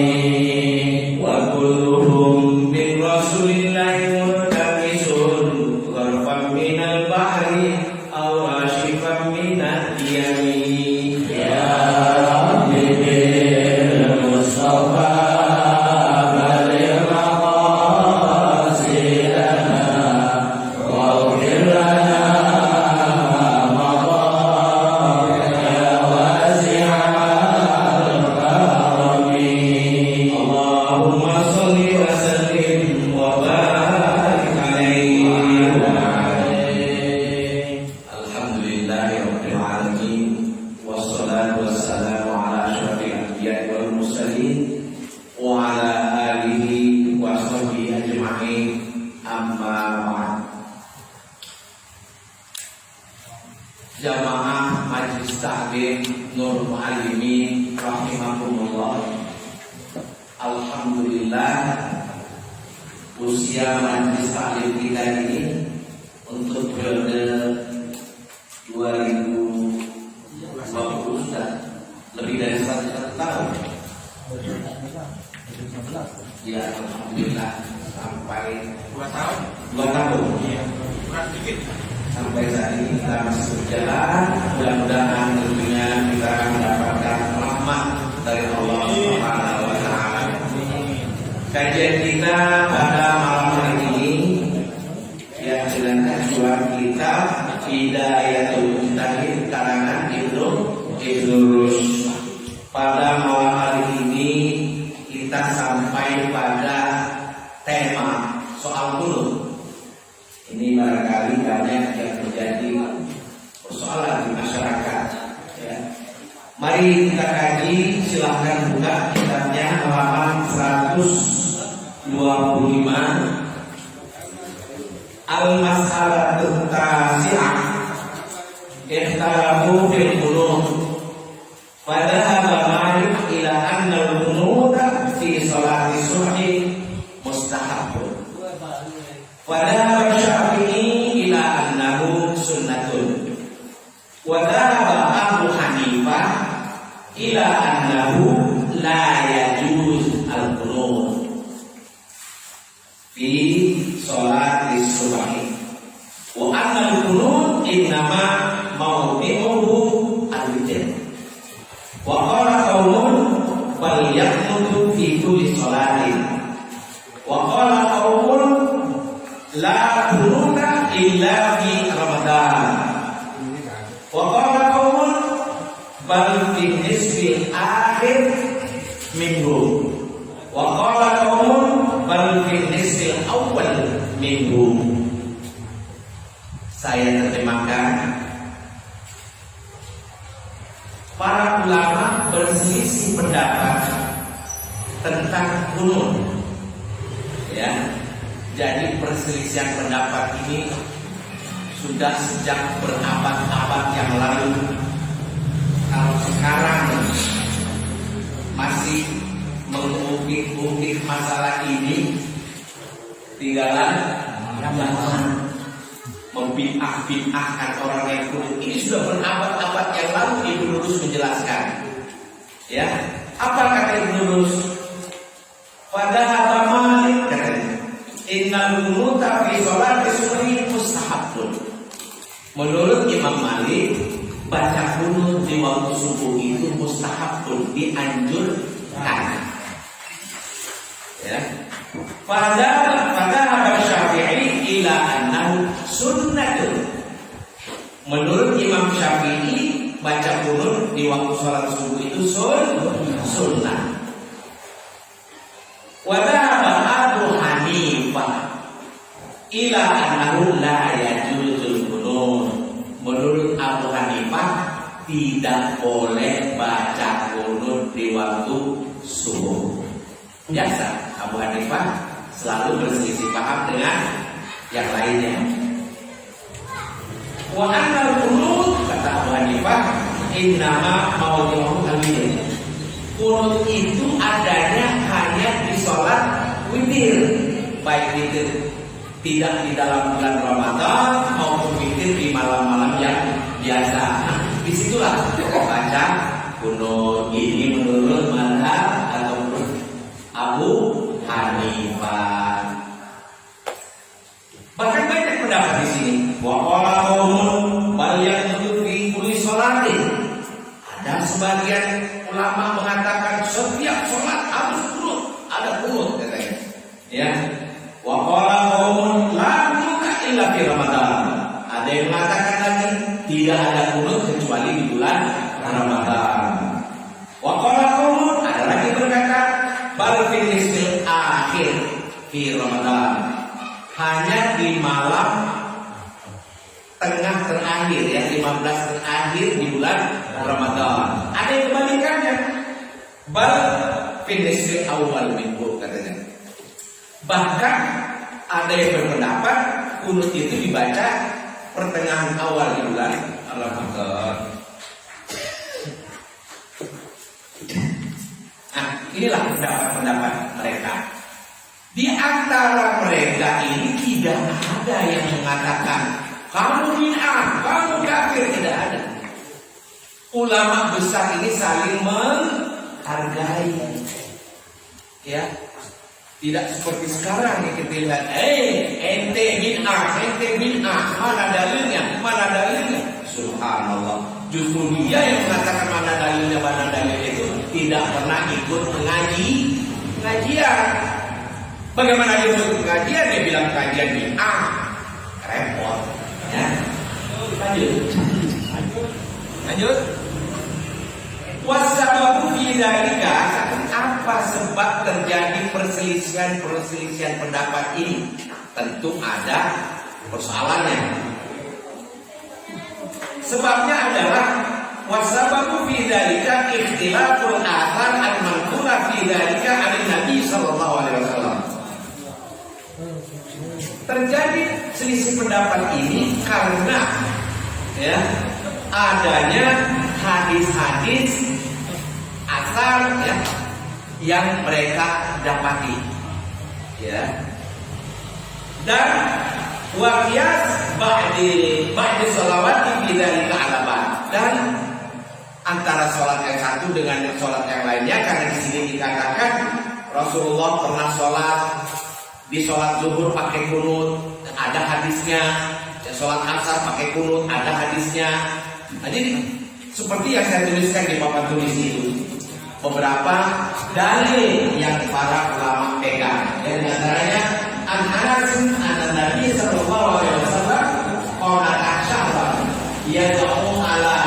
وكلهم من رسول الله ملتمس غرفا من البحر أو راشفا من اليمين يا حبيبي المصطفى بلغ مقاصدنا واغفر لنا ما مضى يا واسع الكرم اللهم صل وسلم وبارك عليه الحمد لله رب العالمين والصلاة والسلام على أشرف الأنبياء والمرسلين وعلى آله وصحبه أجمعين أما بعد Jamaah Majlis Taklim Nur Muallimin rahimakumullah. Alhamdulillah usia Majlis Taklim kita ini untuk periode 2020 sudah lebih dari 1 tahun. Ya, alhamdulillah sampai 2 tahun. 2 tahun. Sampai saat ini kita masih berjalan. Mudah-mudahan tentunya kita mendapatkan rahmat dari Allah Subhanahu wa taala. Kajian kita pada malam hari ini yang sedang surat kita Hidayatul Mujtahid karangan Ibnu Rushd. Pada malam hari ini kita sampai pada tema soal kunut. Ini barangkali banyak yang menjadi persoalan di masyarakat. Ya. Mari kita kaji, silahkan buka kitabnya halaman 125. Al-Mas'alatul Tasi'ah ikhtalafu fil qunut. Fadhahaba Malik ila anna al-qunut fi salati subhi mustahabun. Wadhahaba Syafi'i ila annahu sunnatun. Wadhahaba Abu Hanifah ila annahu la yajuz al-qunut fi salati subhi. Wa anna al-qunut innama mawdi'uhu al-witr. Wa qala qaumun bal yaqnutu fi kulli salatin. Wa qala qaumun la qunuta illa fi Ramadan. Wa qala qaumun bal fi nisfi akhir minggu. Wa qala qaumun bal fi nisfi awal minggu. Saya terjemahkan terjemahkan, para ulama berselisih pendapat tentang kunut. Ya, jadi perselisihan pendapat ini sudah sejak berabad-abad yang lalu. Kalau sekarang masih mengungkit-ungkit masalah ini, tinggalan membid'ah-bid'ahkan orang yang kunut. Ini sudah berabad-abad yang lalu Ibnu Rus menjelaskan. Ya, apa kata Ibnu Rus? Padahal Malik katanya, innal kunuta fi sholati subhi mustahabun. Menurut Imam Malik, baca kunut di waktu subuh itu mustahabun, dianjurkan. Ya. Pada Syafi'i ila annahu sunnatun. Menurut Imam Syafi'i, baca kunut di waktu sholat subuh itu sunnah. Wadahaba Abu Hanifah ila annahu la yajuzul kunut. Menurut Abu Hanifah, tidak boleh baca kunut di waktu subuh. Biasa Abu Hanifah selalu berselisih paham dengan yang lainnya. Wa annal kunut, kata Abu Hanifah, innama mawdi'u al-witir. Kunut itu adanya hanya di sholat witir, baik witir tidak di dalam bulan Ramadan maupun witir di malam-malam yang biasa. Disitulah baca kunut. Ini menurut mazhab atau Abu Hanifah. Bahkan banyak pendapat di sini. Wa qala qaumun bal yaqulu fi kulli sholatin. Ada sebagian ulama mengatakan setiap sholat harus kunut, ada kunut katanya. Ya. Wa qala qaumun la kunuta illa fi Ramadan. Ada yang mengatakan lagi tidak ada kunut kecuali di bulan Ramadan. Wa qala qaumun, ada lagi berkata bal fil nisfil akhir fi Ramadan. Hanya di malam tengah terakhir, ya 15 terakhir di bulan Ramadan. Ada yang kebalikannya. Bal fil nisfil awal minggu katanya. Bahkan ada yang berpendapat kunut itu dibaca pertengahan awal di bulan Ramadan. Nah, inilah pendapat mereka. Di antara mereka ini tidak ada yang mengatakan kamu bid'ah, kamu kafir, tidak ada. Ulama besar ini saling menghargai. Ya. Tidak seperti sekarang yang kita lihat, ente bid'ah, mana dalilnya? Subhanallah. Justru dia yang mengatakan mana dalilnya itu tidak pernah ikut pengajian. Bagaimana dia ikut pengajian? Dia bilang pengajian bid'ah, repot. Ya. Lanjut. Wasababu fi dzalika, apa sebab terjadi perselisihan pendapat ini? Tentu ada persoalannya. Sebabnya adalah wasababu fi dzalika ikhtilaful athar al-manqula fi dzalika 'an Nabi sallallahu alaihi wasallam. Terjadi selisih pendapat ini karena ya adanya hadis-hadis asal ya yang mereka dapati, ya, dan waqiyas ba'di sholawati fi dzalika alaban, dan antara sholat yang satu dengan sholat yang lainnya, karena di sini dikatakan Rasulullah pernah sholat di sholat zuhur pakai kunut, ada hadisnya. Sholat asar pakai kunut, ada hadisnya. Nah, jadi seperti yang saya tuliskan di papan tulis itu, beberapa dalil yang para ulama pegang. Dan antaranya An-Anas an-Nabi sallallahu alaihi wasallam qala ta'ala yad'u ala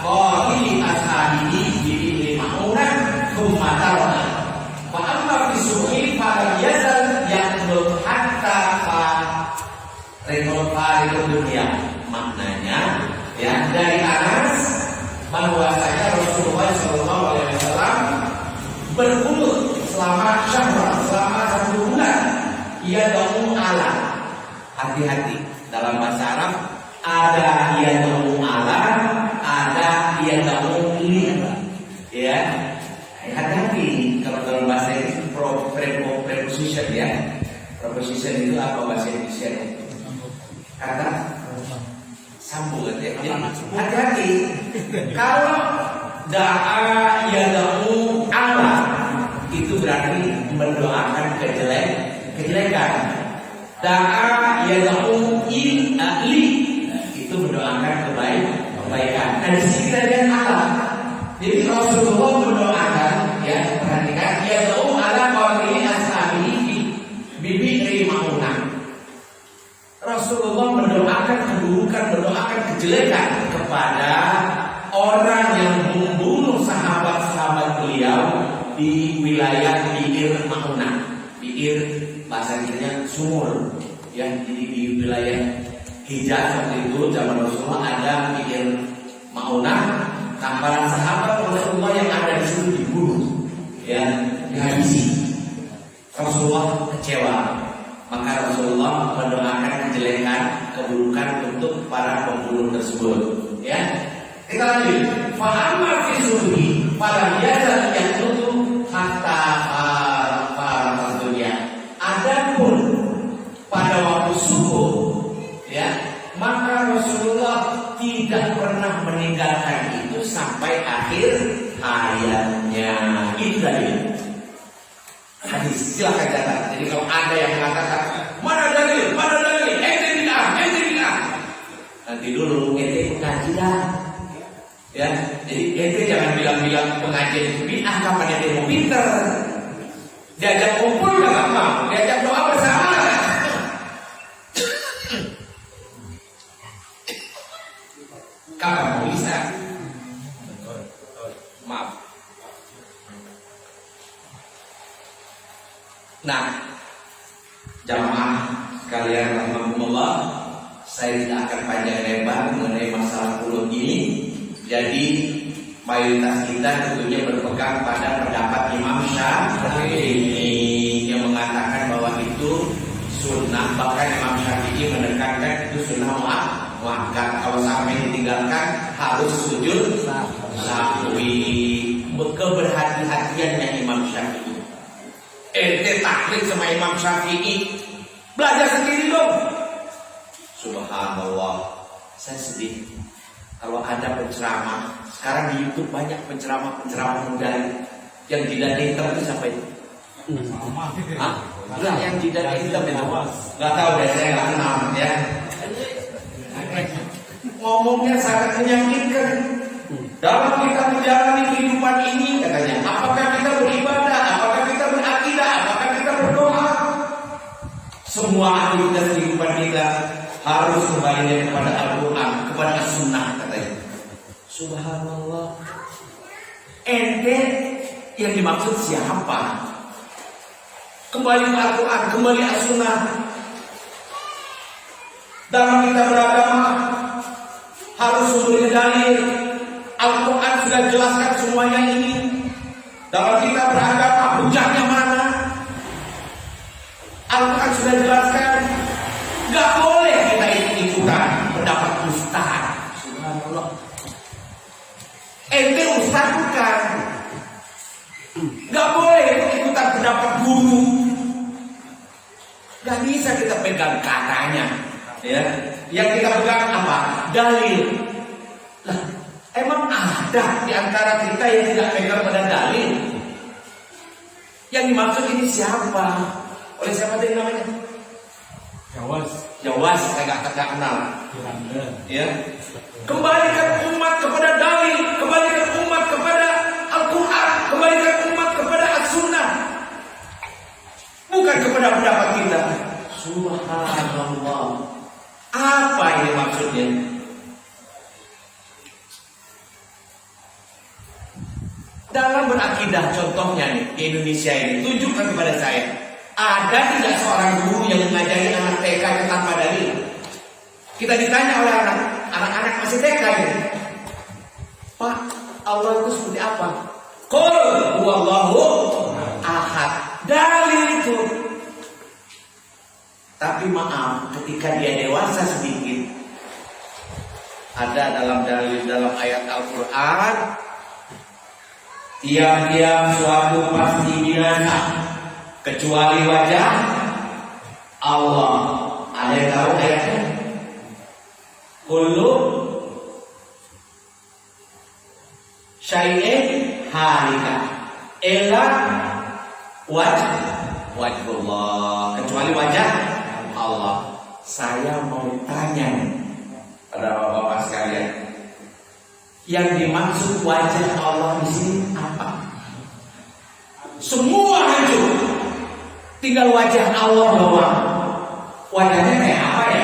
qawli ashabihi bi ma'unan thumma tarana wa amma fi suhi fa yazal yaqul hatta fa rekor dunia. Maknanya Ya, dari Anas bahwasanya Rasulullah SAW berkunut selama syahrul, selama 1 bulan. Ia doa ala. Hati-hati dalam bahasa Arab ada ia doa ala, ada ia doa li. Ya, hati-hati kalau dalam bahasa ini preposition ya. Preposition itu apa bahasa Indonesia? Kata sambung ya. Hati-hati. Kalau da'a yada'u ala itu berarti mendoakan kejelekan. Da'a yada'u li itu mendoakan kebaikan. Dan di sini kita lihat ala. Jadi Rasulullah mendoakan, ya perhatikan, yada'u ala qawli ashabihi bibi Maunah. Rasulullah mendoakan keburukan, mendoakan kejelekan kepada orang yang membunuh sahabat-sahabat beliau di wilayah Bi'ir Maunah. Bi'ir bahasa Inggrisnya sumur. Ya, jadi di wilayah Hijaz waktu itu zaman Rasulullah ada Bi'ir Maunah. Para sahabat Rasulullah yang ada di situ dibunuh, ya, dihabisi. Rasulullah kecewa. Maka Rasulullah mendoakan kejelekan, keburukan untuk para pembunuh tersebut. Ya, kita lanjut. Fa'amma fi subuhi pada biasa yang tutup hatta para dunia. Adapun pada waktu subuh, ya, maka Rasulullah tidak pernah meninggalkan itu sampai akhir hayatnya. Itu tadi. Hadis, silakan catat. Jadi kalau ada yang mengatakan mana dalil, ente tidak. Nanti dulu ente mengaji dah. Ya, jadi ente jangan bilang-bilang pengajian itu bid'ah kapan ente mau pinter. Diajak kumpul nggak mau, diajak doa bersama. Kapan mau bisa? Maaf. Nah, jamaah sekalian rahimakumullah, saya tidak akan panjang lebar mengenai masalah kunut ini. Jadi mayoritas kita tentunya berpegang pada pendapat Imam Syafi'i yang mengatakan bahwa itu sunnah. Bahkan Imam Syafi'i menekankan itu sunnah muakkad. Kalau sampai ditinggalkan harus sujud sahwi. Keberhati-hatiannya Imam Syafi'i. Ente taklid sama Imam Syafi'i, belajar sendiri dong. Subhanallah, saya sedih kalau ada penceramah. Sekarang di YouTube banyak penceramah muda yang jidat hitam itu sampai itu. Hah? Enggak, yang jidat hitam itu. Enggak tahu deh, saya enggak kenal ya. Ngomongnya sangat menyakitkan. Dalam kita menjalani kehidupan ini, katanya, apakah kita beribadah, apakah kita berakidah, apakah kita berdoa, semua aktivitas kehidupan kita harus kembali kepada Al-Quran, kepada As-Sunnah, katanya. Subhanallah. Ente yang dimaksud siapa? Kembali ke Al-Quran, kembali As-Sunnah. Dalam kita beragama harus sumber dalil. Al-Quran sudah jelaskan semuanya ini. Dalam kita beragama hujahnya mana? Al-Quran sudah jelaskan. Gak boleh kita ikut-ikutan pendapat ustaz. Subhanallah. Ente ustaz bukan. Gak boleh ikut-ikutan pendapat guru. Gak bisa kita pegang katanya. Ya, yang kita pegang apa? Dalil. Lah, emang ada di antara kita yang tidak pegang pada dalil? Yang dimaksud ini siapa? Oleh siapa tadi namanya? Jawas, saya nggak kenal. Ya, kembalikan umat kepada dalil, kembalikan umat kepada Al-Quran, kembalikan umat kepada As-Sunnah, bukan kepada pendapat kita. Subhanallah. Apa ini maksudnya? Dalam berakidah, contohnya nih di Indonesia ini, tunjukkan kepada saya, ada tidak seorang guru yang mengajari anak TK tanpa dalil? Kita ditanya oleh anak, anak-anak masih TK ini. Pak, Allah itu seperti apa? Qul huwallahu ahad. Dalil itu. Tapi maaf, ketika dia dewasa sedikit, ada dalam dalil dalam ayat Al-Quran, tiap-tiap suatu pasti binasa kecuali wajah Allah. Ada yang tahu ayatnya? Kullu syai'in halika illa wajhullah, kecuali wajah Allah. Saya mau tanya pada bapak-bapak sekalian, yang dimaksud wajah Allah di sini apa? Semua hancur, tinggal wajah Allah doang. Wajahnya kayak apa ya?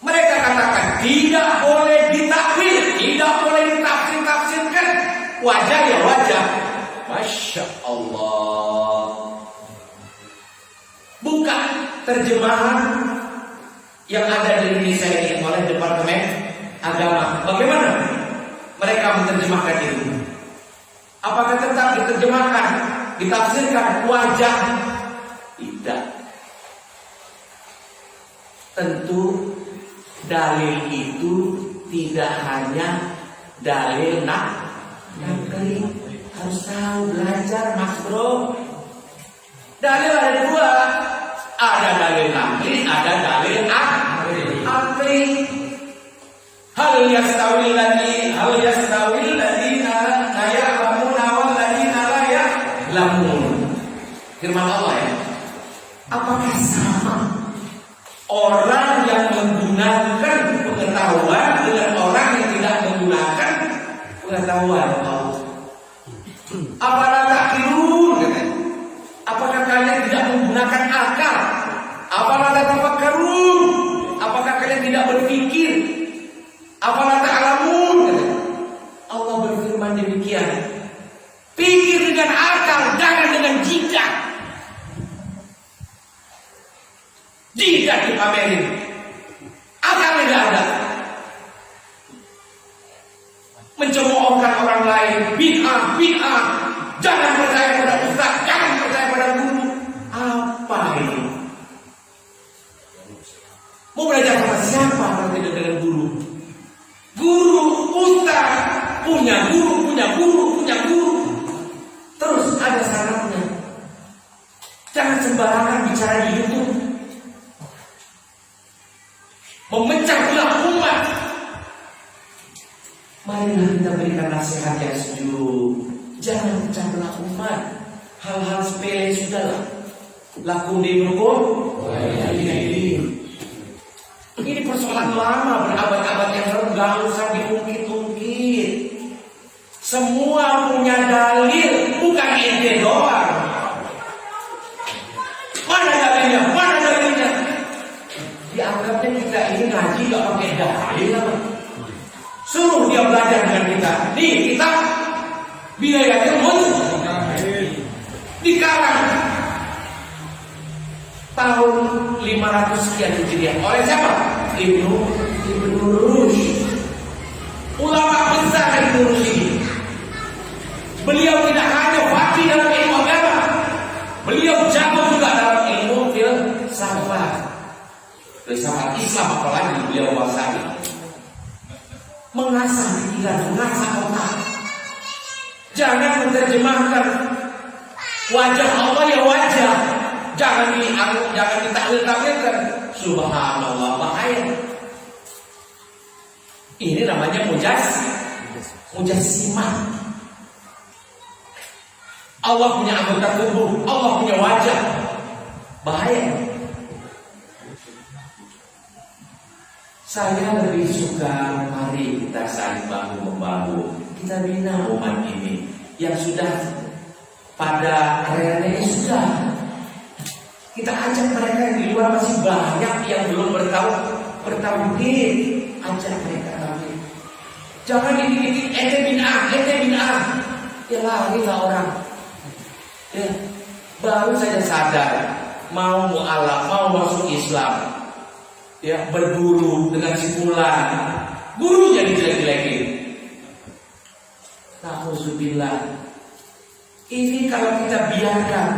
Mereka katakan tidak boleh ditakwil, tidak boleh ditafsir-tafsirkan. Wajah ya wajah. Masya Allah. Buka terjemahan yang ada di Indonesia ini oleh Departemen Agama. Bagaimana mereka menerjemahkan itu? Apakah tetap diterjemahkan, ditafsirkan wajah? Tidak. Tentu dalil itu tidak hanya dalil nakli. Harus tahu, belajar Mas Bro. Dalil ada dua. Ada dalil nakli, ada dalil akli. Hal yastawil ladina la ya'lamuna wal ladina la ya'lamun. Firman Allah ya. Apakah sama orang yang menggunakan pengetahuan dengan orang yang tidak menggunakan pengetahuan Allah? Apalah takhirun? Apakah kalian tidak menggunakan akal? Apalah tatafakkarun? Apakah kalian tidak berpikir? Apalah ta'lamun? Allah berfirman demikian. Pikir dengan akal, jangan dengan jika. Jika dipamerin, akalnya tidak ada. Mencemoohkan orang lain, bid'ah. Jangan percaya pada ustaz, jangan percaya pada guru. Apa ini? Mau belajar sama siapa kalau tidak dengan guru? Guru, ustaz, punya guru. Terus ada syaratnya. Jangan sembarangan bicara di YouTube. Memecah belah umat. Marilah kita berikan nasihat yang sejuk. Jangan pecah belah umat. Hal-hal sepele sudahlah. Lakum dinukum. Ini persoalan lama, berabad-abad yang lalu, gak usah diungkit-ungkit. Semua punya dalil, bukan ente doang. Mana dalilnya? Dianggapnya kita ini ngaji gak pakai dalil. Suruh dia belajar dengan kita. Nih kita biayanya dikarang tahun 500 sekian Hijriah oleh siapa? Ibnu Rushd, ulama besar Ibnu Rushd ini. Beliau tidak hanya faqih dalam ilmu agama, beliau jago juga dalam ilmu filsafat Islam, apalagi beliau kuasai. Mengasah pikiran, mengasah otak. Jangan menerjemahkan wajah Allah ya wajah. Jangan ditakwil-takwilkan. Subhanallah, bahaya. Ini namanya mujassimah. Allah punya anggota tubuh, Allah punya wajah. Bahaya. Saya lebih suka mari kita saling bahu-membahu. Kita bina umat ini yang sudah pada areanya ini sudah. Kita ajak mereka yang di luar masih banyak yang belum bertauhid. Ajak mereka tauhid. Jangan dikit-dikit ente bid'ah. Ya lari lah orang. Ya, baru saja sadar mau mualaf, mau masuk Islam, ya berguru dengan si fulan, gurunya dijelek-jelekin. Nauzubillah. Ini kalau kita biarkan,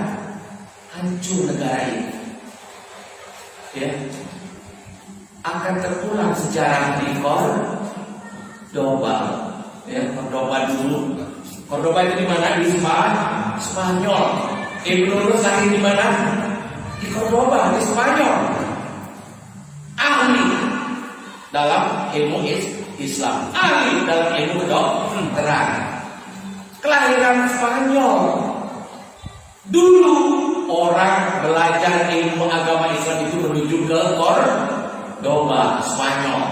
hancur negara ini. Ya, akan terulang sejarah di Cordoba. Ya, Cordoba dulu. Cordoba itu di mana? Di Spanyol. Ibnu Rus lahir di mana? Di Cordoba, di Spanyol. Ahli dalam ilmu Islam, ahli dalam ilmu kedokteran. Kelahiran Spanyol. Dulu orang belajar ilmu agama Islam itu menuju ke Cordoba, Spanyol.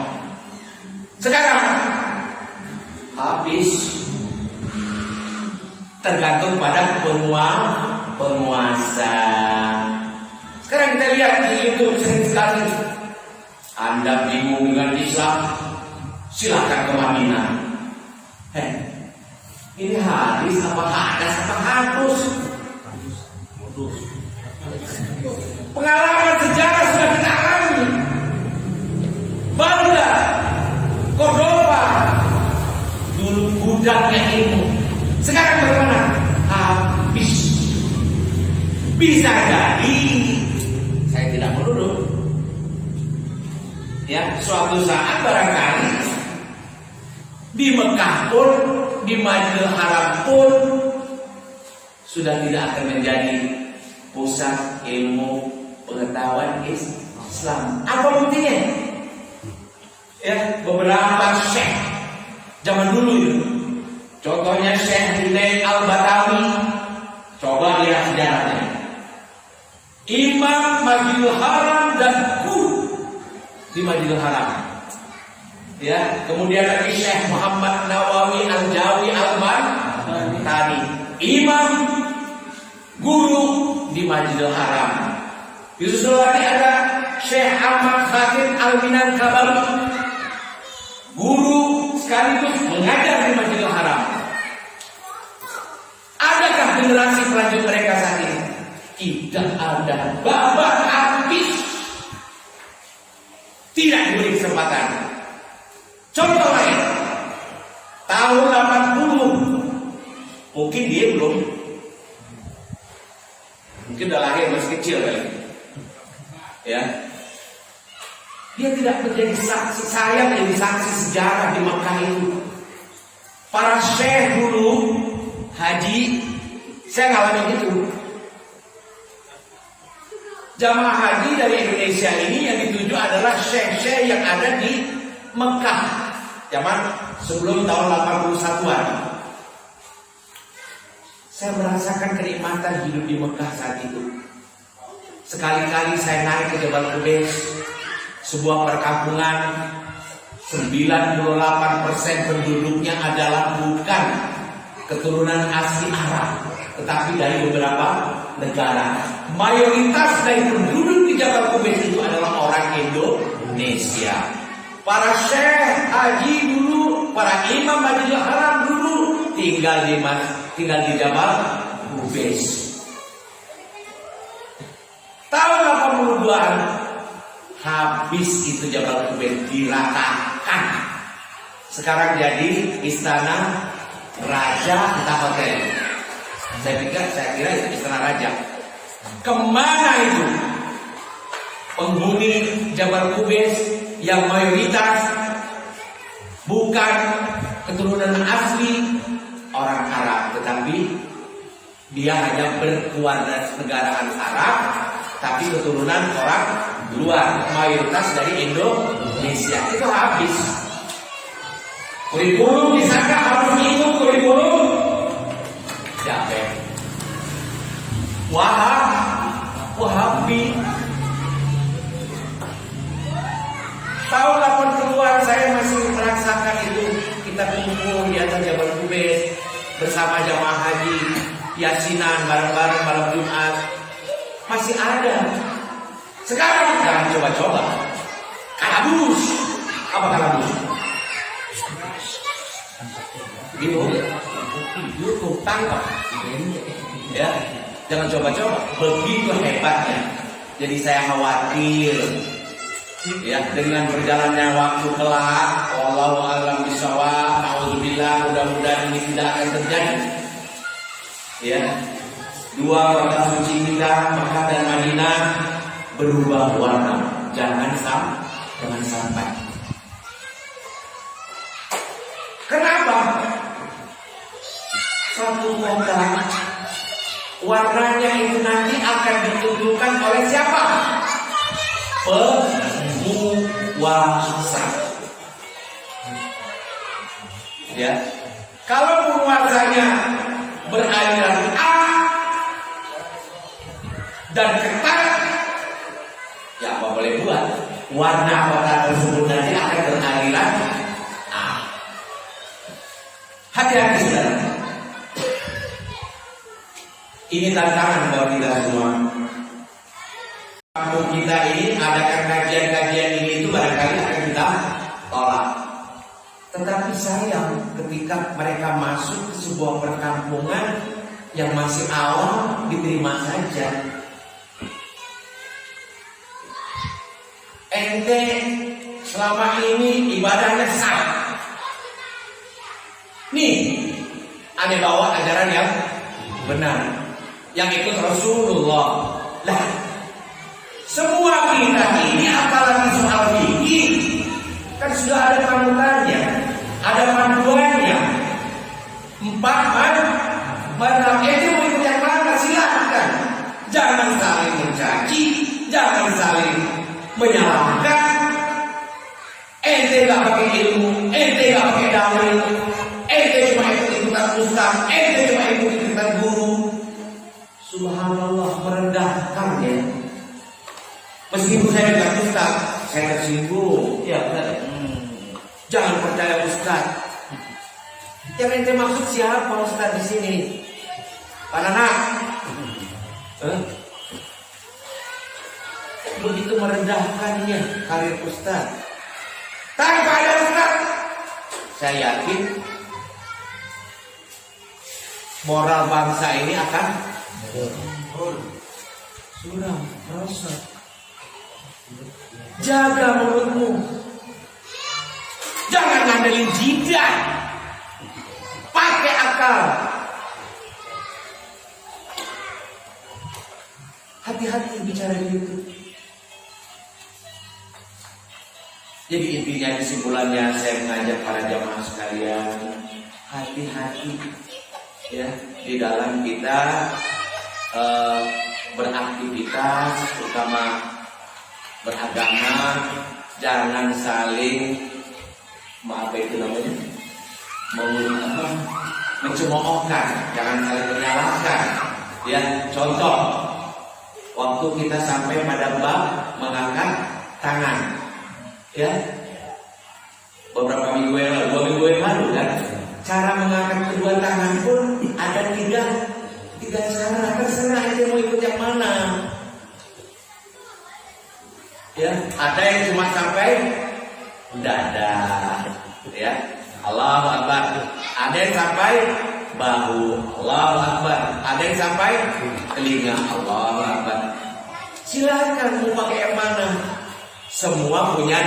Sekarang habis, tergantung pada penguasa. Sekarang kita lihat di YouTube sering sekali. Anda bingung dengan Islam, silakan ke Madinah. Ini hadis apa hadas apa hadus? Pengalaman sejarah sudah kita alami. Banda, Cordoba, dulu gudangnya ilmu. Sekarang bagaimana? Habis. Bisa jadi, saya tidak menuduh. Ya, suatu saat barangkali di Mekah pun, di Masjidil Haram pun sudah tidak akan menjadi pusat ilmu pengetahuan Islam. Apa buktinya? Ya, beberapa syekh zaman dulu itu. Contohnya Syekh Junaid Al-Batawi. Coba lihat sejarahnya. Imam Masjidil Haram dan guru di Masjidil Haram. Ya, kemudian lagi Syekh Muhammad Nawawi Al-Jawi Al-Bantani, imam guru di Masjidil Haram. Disusul lagi ada Syekh Ahmad Khatib Al-Minangkabawi, guru sekaligus mengajar di Masjidil Haram. Adakah generasi pelanjut mereka saat ini? Tidak ada. Babat habis. Tidak diberi kesempatan. Contoh lain, tahun 80, mungkin dia belum, mungkin udah lahir masih kecil kali, ya. Dia tidak menjadi saksi, saya menjadi saksi sejarah di Mekah itu. Para syekh dulu, haji, saya ngalamin itu. Jamaah haji dari Indonesia ini yang dituju adalah syekh-syekh yang ada di Mekah zaman sebelum tahun 81-an. Saya merasakan kenikmatan hidup di Mekah saat itu. Sekali-kali saya naik ke Jabal Qubais, sebuah perkampungan 98% penduduknya adalah bukan keturunan asli Arab, tetapi dari beberapa negara. Mayoritas dari penduduk di Jabal Qubais itu adalah orang Indonesia. Para syekh haji dulu, para imam Masjidil Haram dulu tinggal di Jabal Qubais. Tahun 82-an habis itu Jabal Qubais, diratakan. Sekarang jadi istana raja, entah hotel. Saya kira itu istana raja. Kemana itu penghuni Jabal Qubais yang mayoritas bukan keturunan asli orang Arab, tetapi dia hanya berkewarganegaraan Arab, tapi keturunan orang luar, mayoritas dari Indonesia. Itu habis. Kurikulum di sana harus mengikut kurikulum Jaber. Wahabi. Tahun 80-an saya masih merasakan itu. Kita kumpul di atas Jabal Qubais bersama jamaah haji, yasinan bareng-bareng malam Jumat. Masih ada. Sekarang jangan coba-coba. Kalabus. Apa kalabus? YouTube tangkap. Ya, jangan coba-coba. Begitu hebatnya. Jadi saya khawatir ya dengan berjalannya waktu kelak, wallahu a'lam bishawab, naudzubillah, mudah-mudahan ini tidak akan terjadi. Ya, dua kota suci kita Mekah dan Madinah berubah warna. Jangan sampai. Kenapa? Satu kota warnanya itu nanti akan ditentukan oleh siapa? Penguasa. Ya, kalau penguasanya beraliran A dan ketat, ya apa boleh buat? Warna kota tersebut nanti akan beraliran A. Hati-hati saudara. Ini tantangan buat kita semua. Kampung kita ini adakan kajian-kajian ini itu barangkali akan kita tolak. Tetapi sayang ketika mereka masuk ke sebuah perkampungan yang masih awam diterima saja. Ente selama ini ibadahnya sah. Nih, ane bawa ajaran yang benar, yang ikut Rasulullah. Lah, semua kita ini apalagi soal fikih kan sudah ada panutannya, ada panduannya. 4 madhab itu mau ikut yang mana silakan. Jangan saling mencaci, jangan saling menyalahkan. Ente gak pakai ilmu, ente gak pakai dalil, ente cuma ikut-ikutan ustaz, ente cuma ikut-ikutan guru. Subhanallah, merendahkan ya. Meskipun saya bukan ustaz, saya tersinggung. Ya benar. Jangan percaya ustaz. Yang ente maksud siapa ustaz di sini? Pak Anak. Begitu merendahkannya karir ustaz. Tanpa ada ustaz, saya yakin moral bangsa ini akan sudah merosot. Jaga mulutmu, jangan ngandelin jidat, pakai akal. Hati-hati bicara gitu. Jadi intinya kesimpulannya saya mengajak para jamaah sekalian, hati-hati ya di dalam kita beraktivitas, terutama beragama. Jangan saling mencemoohkan, jangan saling menyalahkan. Ya, contoh waktu kita sampai pada bab mengangkat tangan, ya beberapa minggu yang lalu, 2 minggu yang lalu kan, cara mengangkat kedua tangan pun ada tiga cara. Terserah itu mau ikut yang mana. Ya, ada yang cuma sampai dada, ya Allahu Akbar. Ada yang sampai bahu, Allahu Akbar. Ada yang sampai telinga, Allahu Akbar. Silakan mau pakai yang mana. Semua punya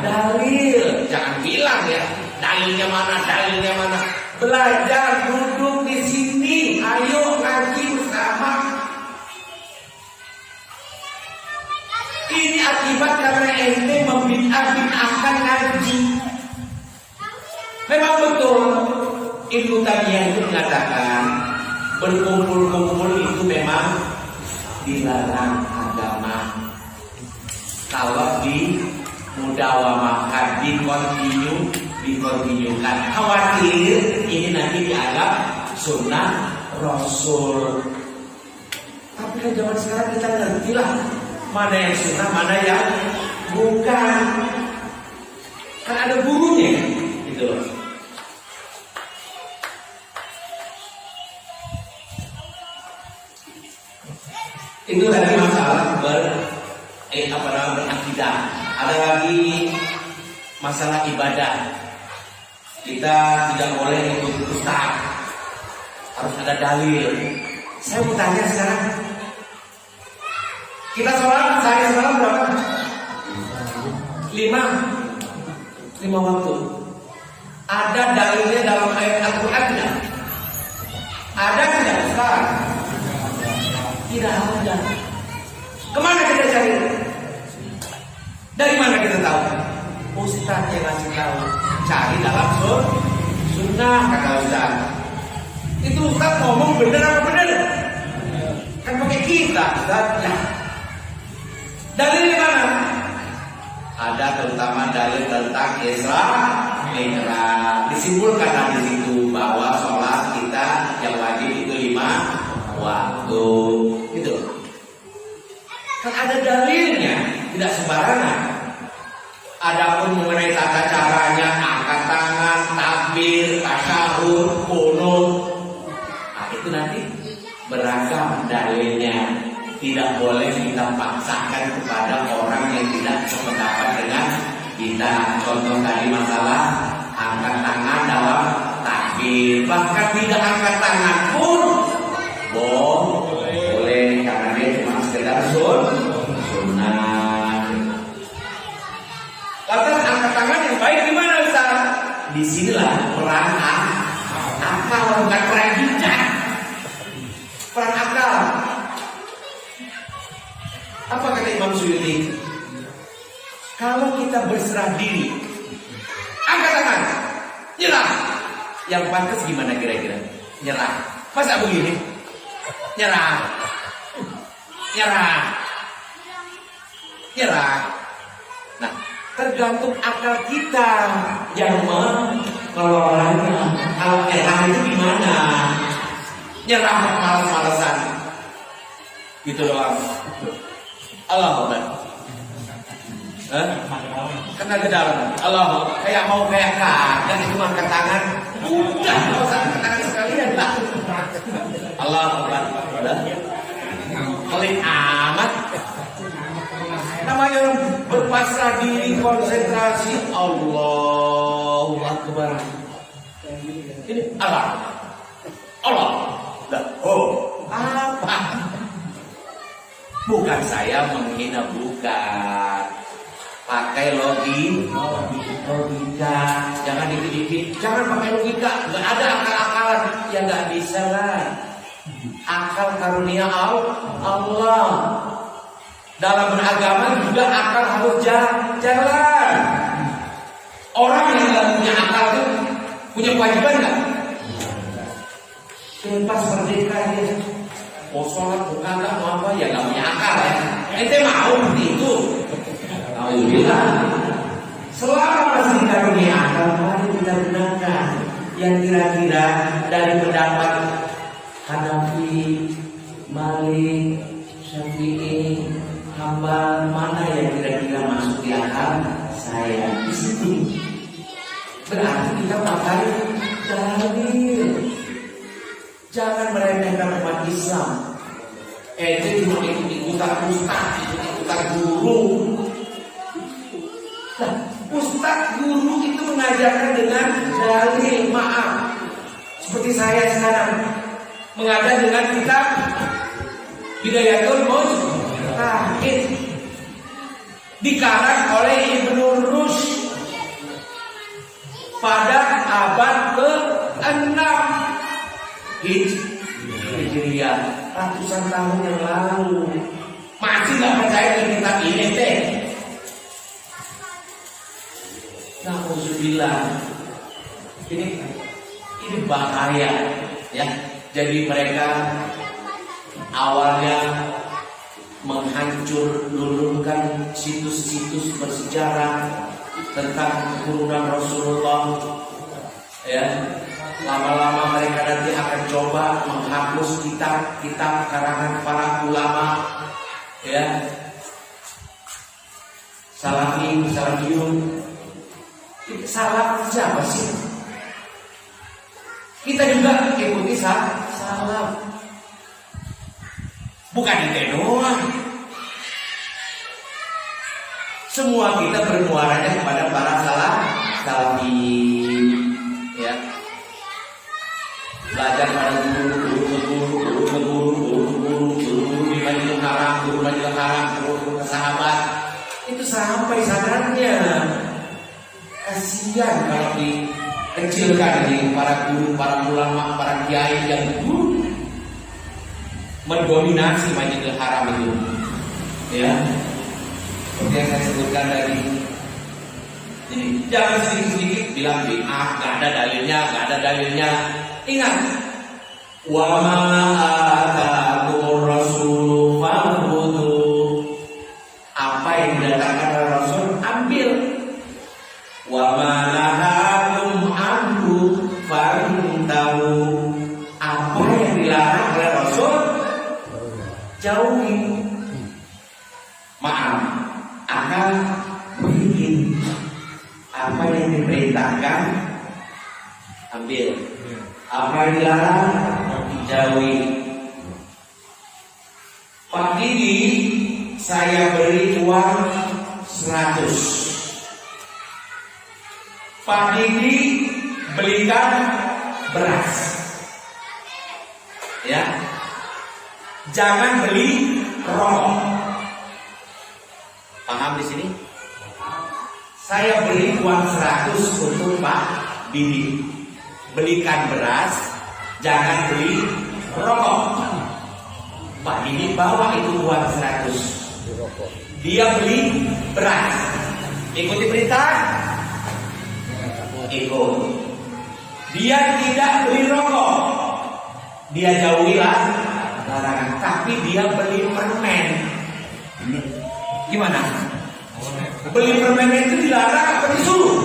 dalil. Jangan bilang ya dalilnya mana. Belajar, duduk di sini. Ayo ngaji bersama. Ini akibat karena ente membid'ahkan ngaji. Memang betul Ibnu Taimiyah itu mengatakan berkumpul-kumpul itu memang dilarang agama. Kalau di mudawamahkan, dikontinyukan, khawatir ini nanti dianggap sunnah Rasul. Tapi kan zaman sekarang kita ngerti lah mana yang sunnah, mana yang bukan. Kan ada gurunya, gitu loh. Itu tadi masalah berakidah. Ada lagi masalah ibadah. Kita tidak boleh ikut ustaz, harus ada dalil. Saya mau tanya sekarang, Kita sholat sehari semalam berapa? 5 waktu. Ada dalilnya dalam ayat Al-Quran tidak? Ada tidak Ustaz? Tidak ada. Kemana kita cari? Dari mana kita tahu? Ustaz yang ngasih tahu. Cari dalam sunnah, kata Ustaz. Itu Ustaz ngomong benar apa benar? Kan pakai kita, Ustaz. Nah, dalil di mana? Ada terutama dalil tentang Isra Mi'raj. Disimpulkan di situ bahwa sholat kita yang wajib itu 5 waktu. Itu. Kan ada dalilnya, tidak sembarangan. Adapun mengenai tata caranya, angkat tangan, takbir, tasyahud, qunut, nah itu nanti beragam dalilnya. Tidak boleh kita paksakan kepada orang yang tidak sependapat dengan kita. Contoh tadi masalah angkat tangan dalam takbir, bahkan tidak angkat tangan pun boleh karena dia cuma sekedar sunnah. Lantas angkat tangan yang baik gimana Ustaz? Disinilah peran akal, bukan peran bijak. Peran akal. Apa kata Imam Suyuti? Kalau kita berserah diri, angkat tangan, nyerah. Yang pantas gimana kira-kira? Nyerah. Masa begini? Nyerah. Nah, tergantung akal kita yang mengelolanya. Kalau nyerah itu gimana? Nyerah malas-malasan. Gitu doang. Allah Akbar. Kena ke dalam. Allah kayak kagak cuma angkat tangan. Udah enggak usah angkat tangan sekalian lah. Allah Akbar. Udah. Pelit amat. Namanya berpasrah diri, konsentrasi. Allahu Akbar. Ini Allah. Apa? Bukan saya menghina, bukan. Pakai logika. Jangan dikit-dikit. Jangan pakai logika. Nggak ada akal-akalan. Ya nggak bisa lah. Akal karunia Allah. Dalam beragama juga akal harus jalan. Orang yang nggak punya akal itu punya kewajiban nggak? Bebas merdeka dia. Mau sholat bukan tak mau apa ya nggak punya akal ya. Ente mau seperti itu. Alhamdulillah. Selama masih dikarunia akal, mari kita gunakan yang kira-kira dari pendapat Hanafi, Malik, Syafi'i, Hambal, mana yang kira-kira masuk di akal saya di situ. Berarti kita pakai dalil. Jangan meremehkan umat Islam. Ente cuma ikut-ikutan ustaz, ikut-ikutan guru. Nah, ustaz guru itu mengajarkan dengan dalil, maaf. Seperti saya sekarang mengajar dengan kitab Hidayatul Mujtahid, dikarang oleh Ibnu Rushd pada abad ke-6 Hijriah, ratusan tahun yang lalu. Masih nggak percaya dengan kitab ini teh? Nauzubillah. Ini bahaya ya. Jadi mereka awalnya menghancur-luluhkan situs-situs bersejarah tentang keturunan Rasulullah ya. Lama-lama mereka nanti akan coba menghapus kitab-kitab karangan para ulama ya. Salafiyun. Salaf siapa sih? Kita juga ikuti salaf. Bukan itu doang. Semua kita bermuaranya kepada para salafiyin ya. Belajar pada guru di Madinah Haram, guru Madinah Haram, sadarnya. Kasihan kalau dikecilkan di para guru, para ulama, para kiai yang mendominasi Masjidil Haram itu. Ya, seperti yang saya sebutkan tadi. Jadi jangan sedikit-sedikit bilang bid'ah, nggak ada dalilnya. Ingat, wa ma ataakumur rasulu fakhudhu. Apa yang didatangkan oleh Rasul ambil. Wa ma nahakum anhu fantahu. Apa yang dilarang oleh Rasul jauhi. Maaf, akan bikin apa yang diperintahkan ambil, apa yang dilarang dijauhi. Pak Didi saya beri uang 100. Pak Didi belikan beras. Ya. Jangan beli rokok. Paham di sini? Saya beri uang 100 untuk Pak Didi. Belikan beras, jangan beli rokok. Pak Didi bawa itu uang 100. Dia beli beras. Ikuti perintah? Ikut. Dia tidak beli rokok. Dia jauhilah larangan. Tapi dia beli permen. Gimana? Beli permen itu dilarang apa disuruh?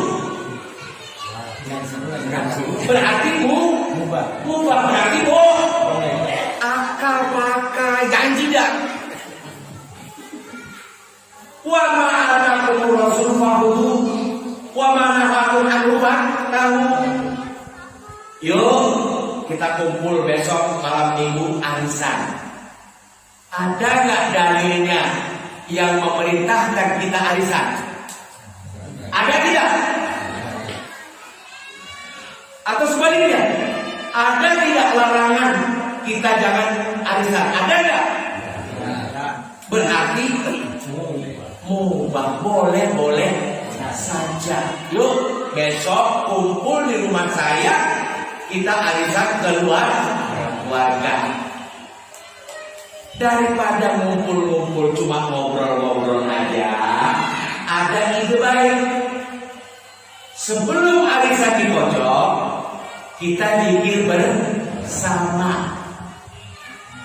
Berarti mubah berarti akal pakai janji dah. Wa ma atakumur rasul fakhudhu wa ma nahakum anhu fantahu. Yuk kita kumpul besok malam minggu arisan. Ada nggak dalilnya yang memerintahkan kita arisan? Ada tidak? Atau sebaliknya, ada tidak larangan kita jangan arisan? Ada nggak? Berarti mubah, boleh saja. Yuk besok kumpul di rumah saya, kita arisan keluar keluarga. Daripada ngumpul-ngumpul cuma ngobrol-ngobrol aja, ada ide baik. Sebelum arisan di pojok, kita zikir bersama.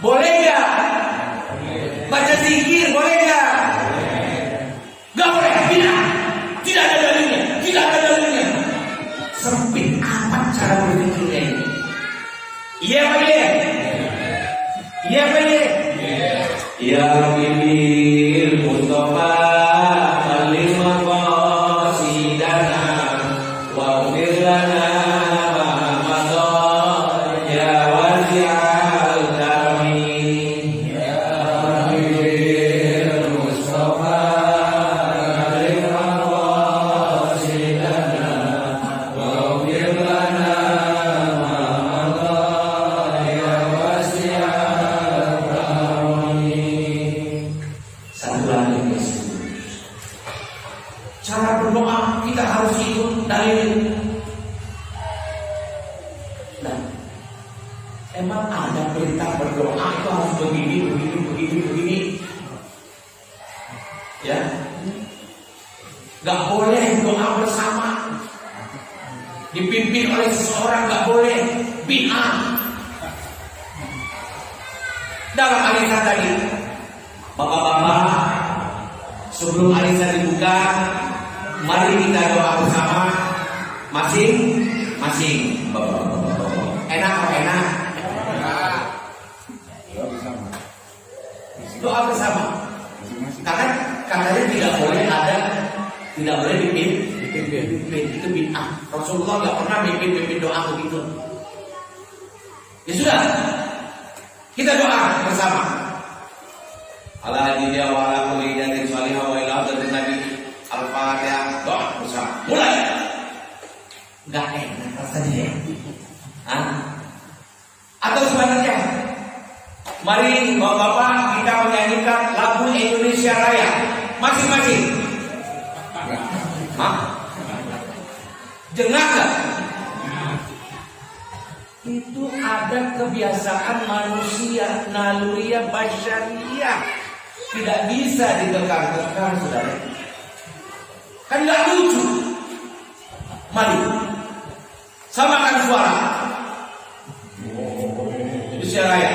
Boleh nggak? Baca zikir boleh nggak? Nggak boleh, tidak ada dalilnya. Sempit amat cara berpikirnya ini. Iya Pak Ye? Iya Pak Ye? Ya Nabi Mustafa Salim Qasidana wa ufir lana Muhammad ya wasi'al karami. Ya Nabi Mustafa Salim Qasidana wa ufir lana Muhammad ya wasi'al karami. Satu lagi cara berdoa kita harus ikut dalil. Nah, emang ada perintah berdoa itu harus begini. Ya, nggak boleh doa bersama. Dipimpin oleh seseorang nggak boleh. Bid'ah. Dalam arisan tadi, bapak-bapak, sebelum arisan dibuka, mari kita doa bersama, masing-masing. Enak apa enak? Doa bersama. Karena katanya tidak boleh dipimpin. Itu bid'ah. Rasulullah nggak pernah mimpin doa begitu. Ya sudah, kita doa bersama. Ala hadiya wa ala kulli hadiyatin salihah wa ila hadirin nabi. Al-Fatihah, doa bersama. Mulai. Enggak enak rasanya ya. Atau sebaliknya, mari bapak-bapak kita menyanyikan lagu Indonesia Raya masing-masing. Hah? Jengah nggak? Itu ada kebiasaan manusia, naluriah basyariah, tidak bisa ditekan-tekan, saudara. Kan nggak lucu. Mari samakan suara. Indonesia Raya.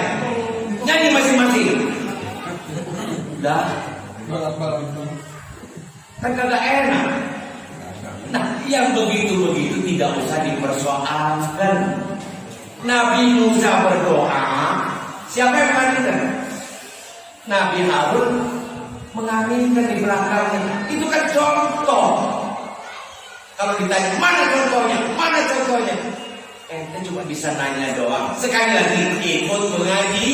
Nyanyi masing-masing. Dah. Kan kagak enak. Nah, yang begitu-begitu tidak usah dipersoalkan. Nabi Musa berdoa, siapa yang mengaminkan? Nabi Harun mengaminkan di belakangnya. Itu kan contoh. Kalau ditanya mana contohnya, mana contohnya? Ente cuma bisa nanya doang. Sekali lagi ikut mengaji.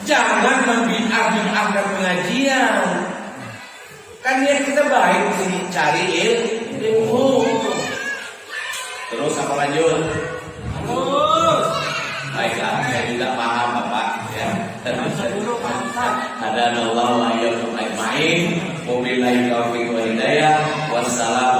Jangan membid'ah-bid'ahkan pengajian. Kan niat kita baik di sini cari ilmu. Terus apa lanjut? Baiklah, saya juga paham Bapak ya. Ada Allah wa iyyakum ajmain. Wabillahi taufiq wal hidayah. Wassalam.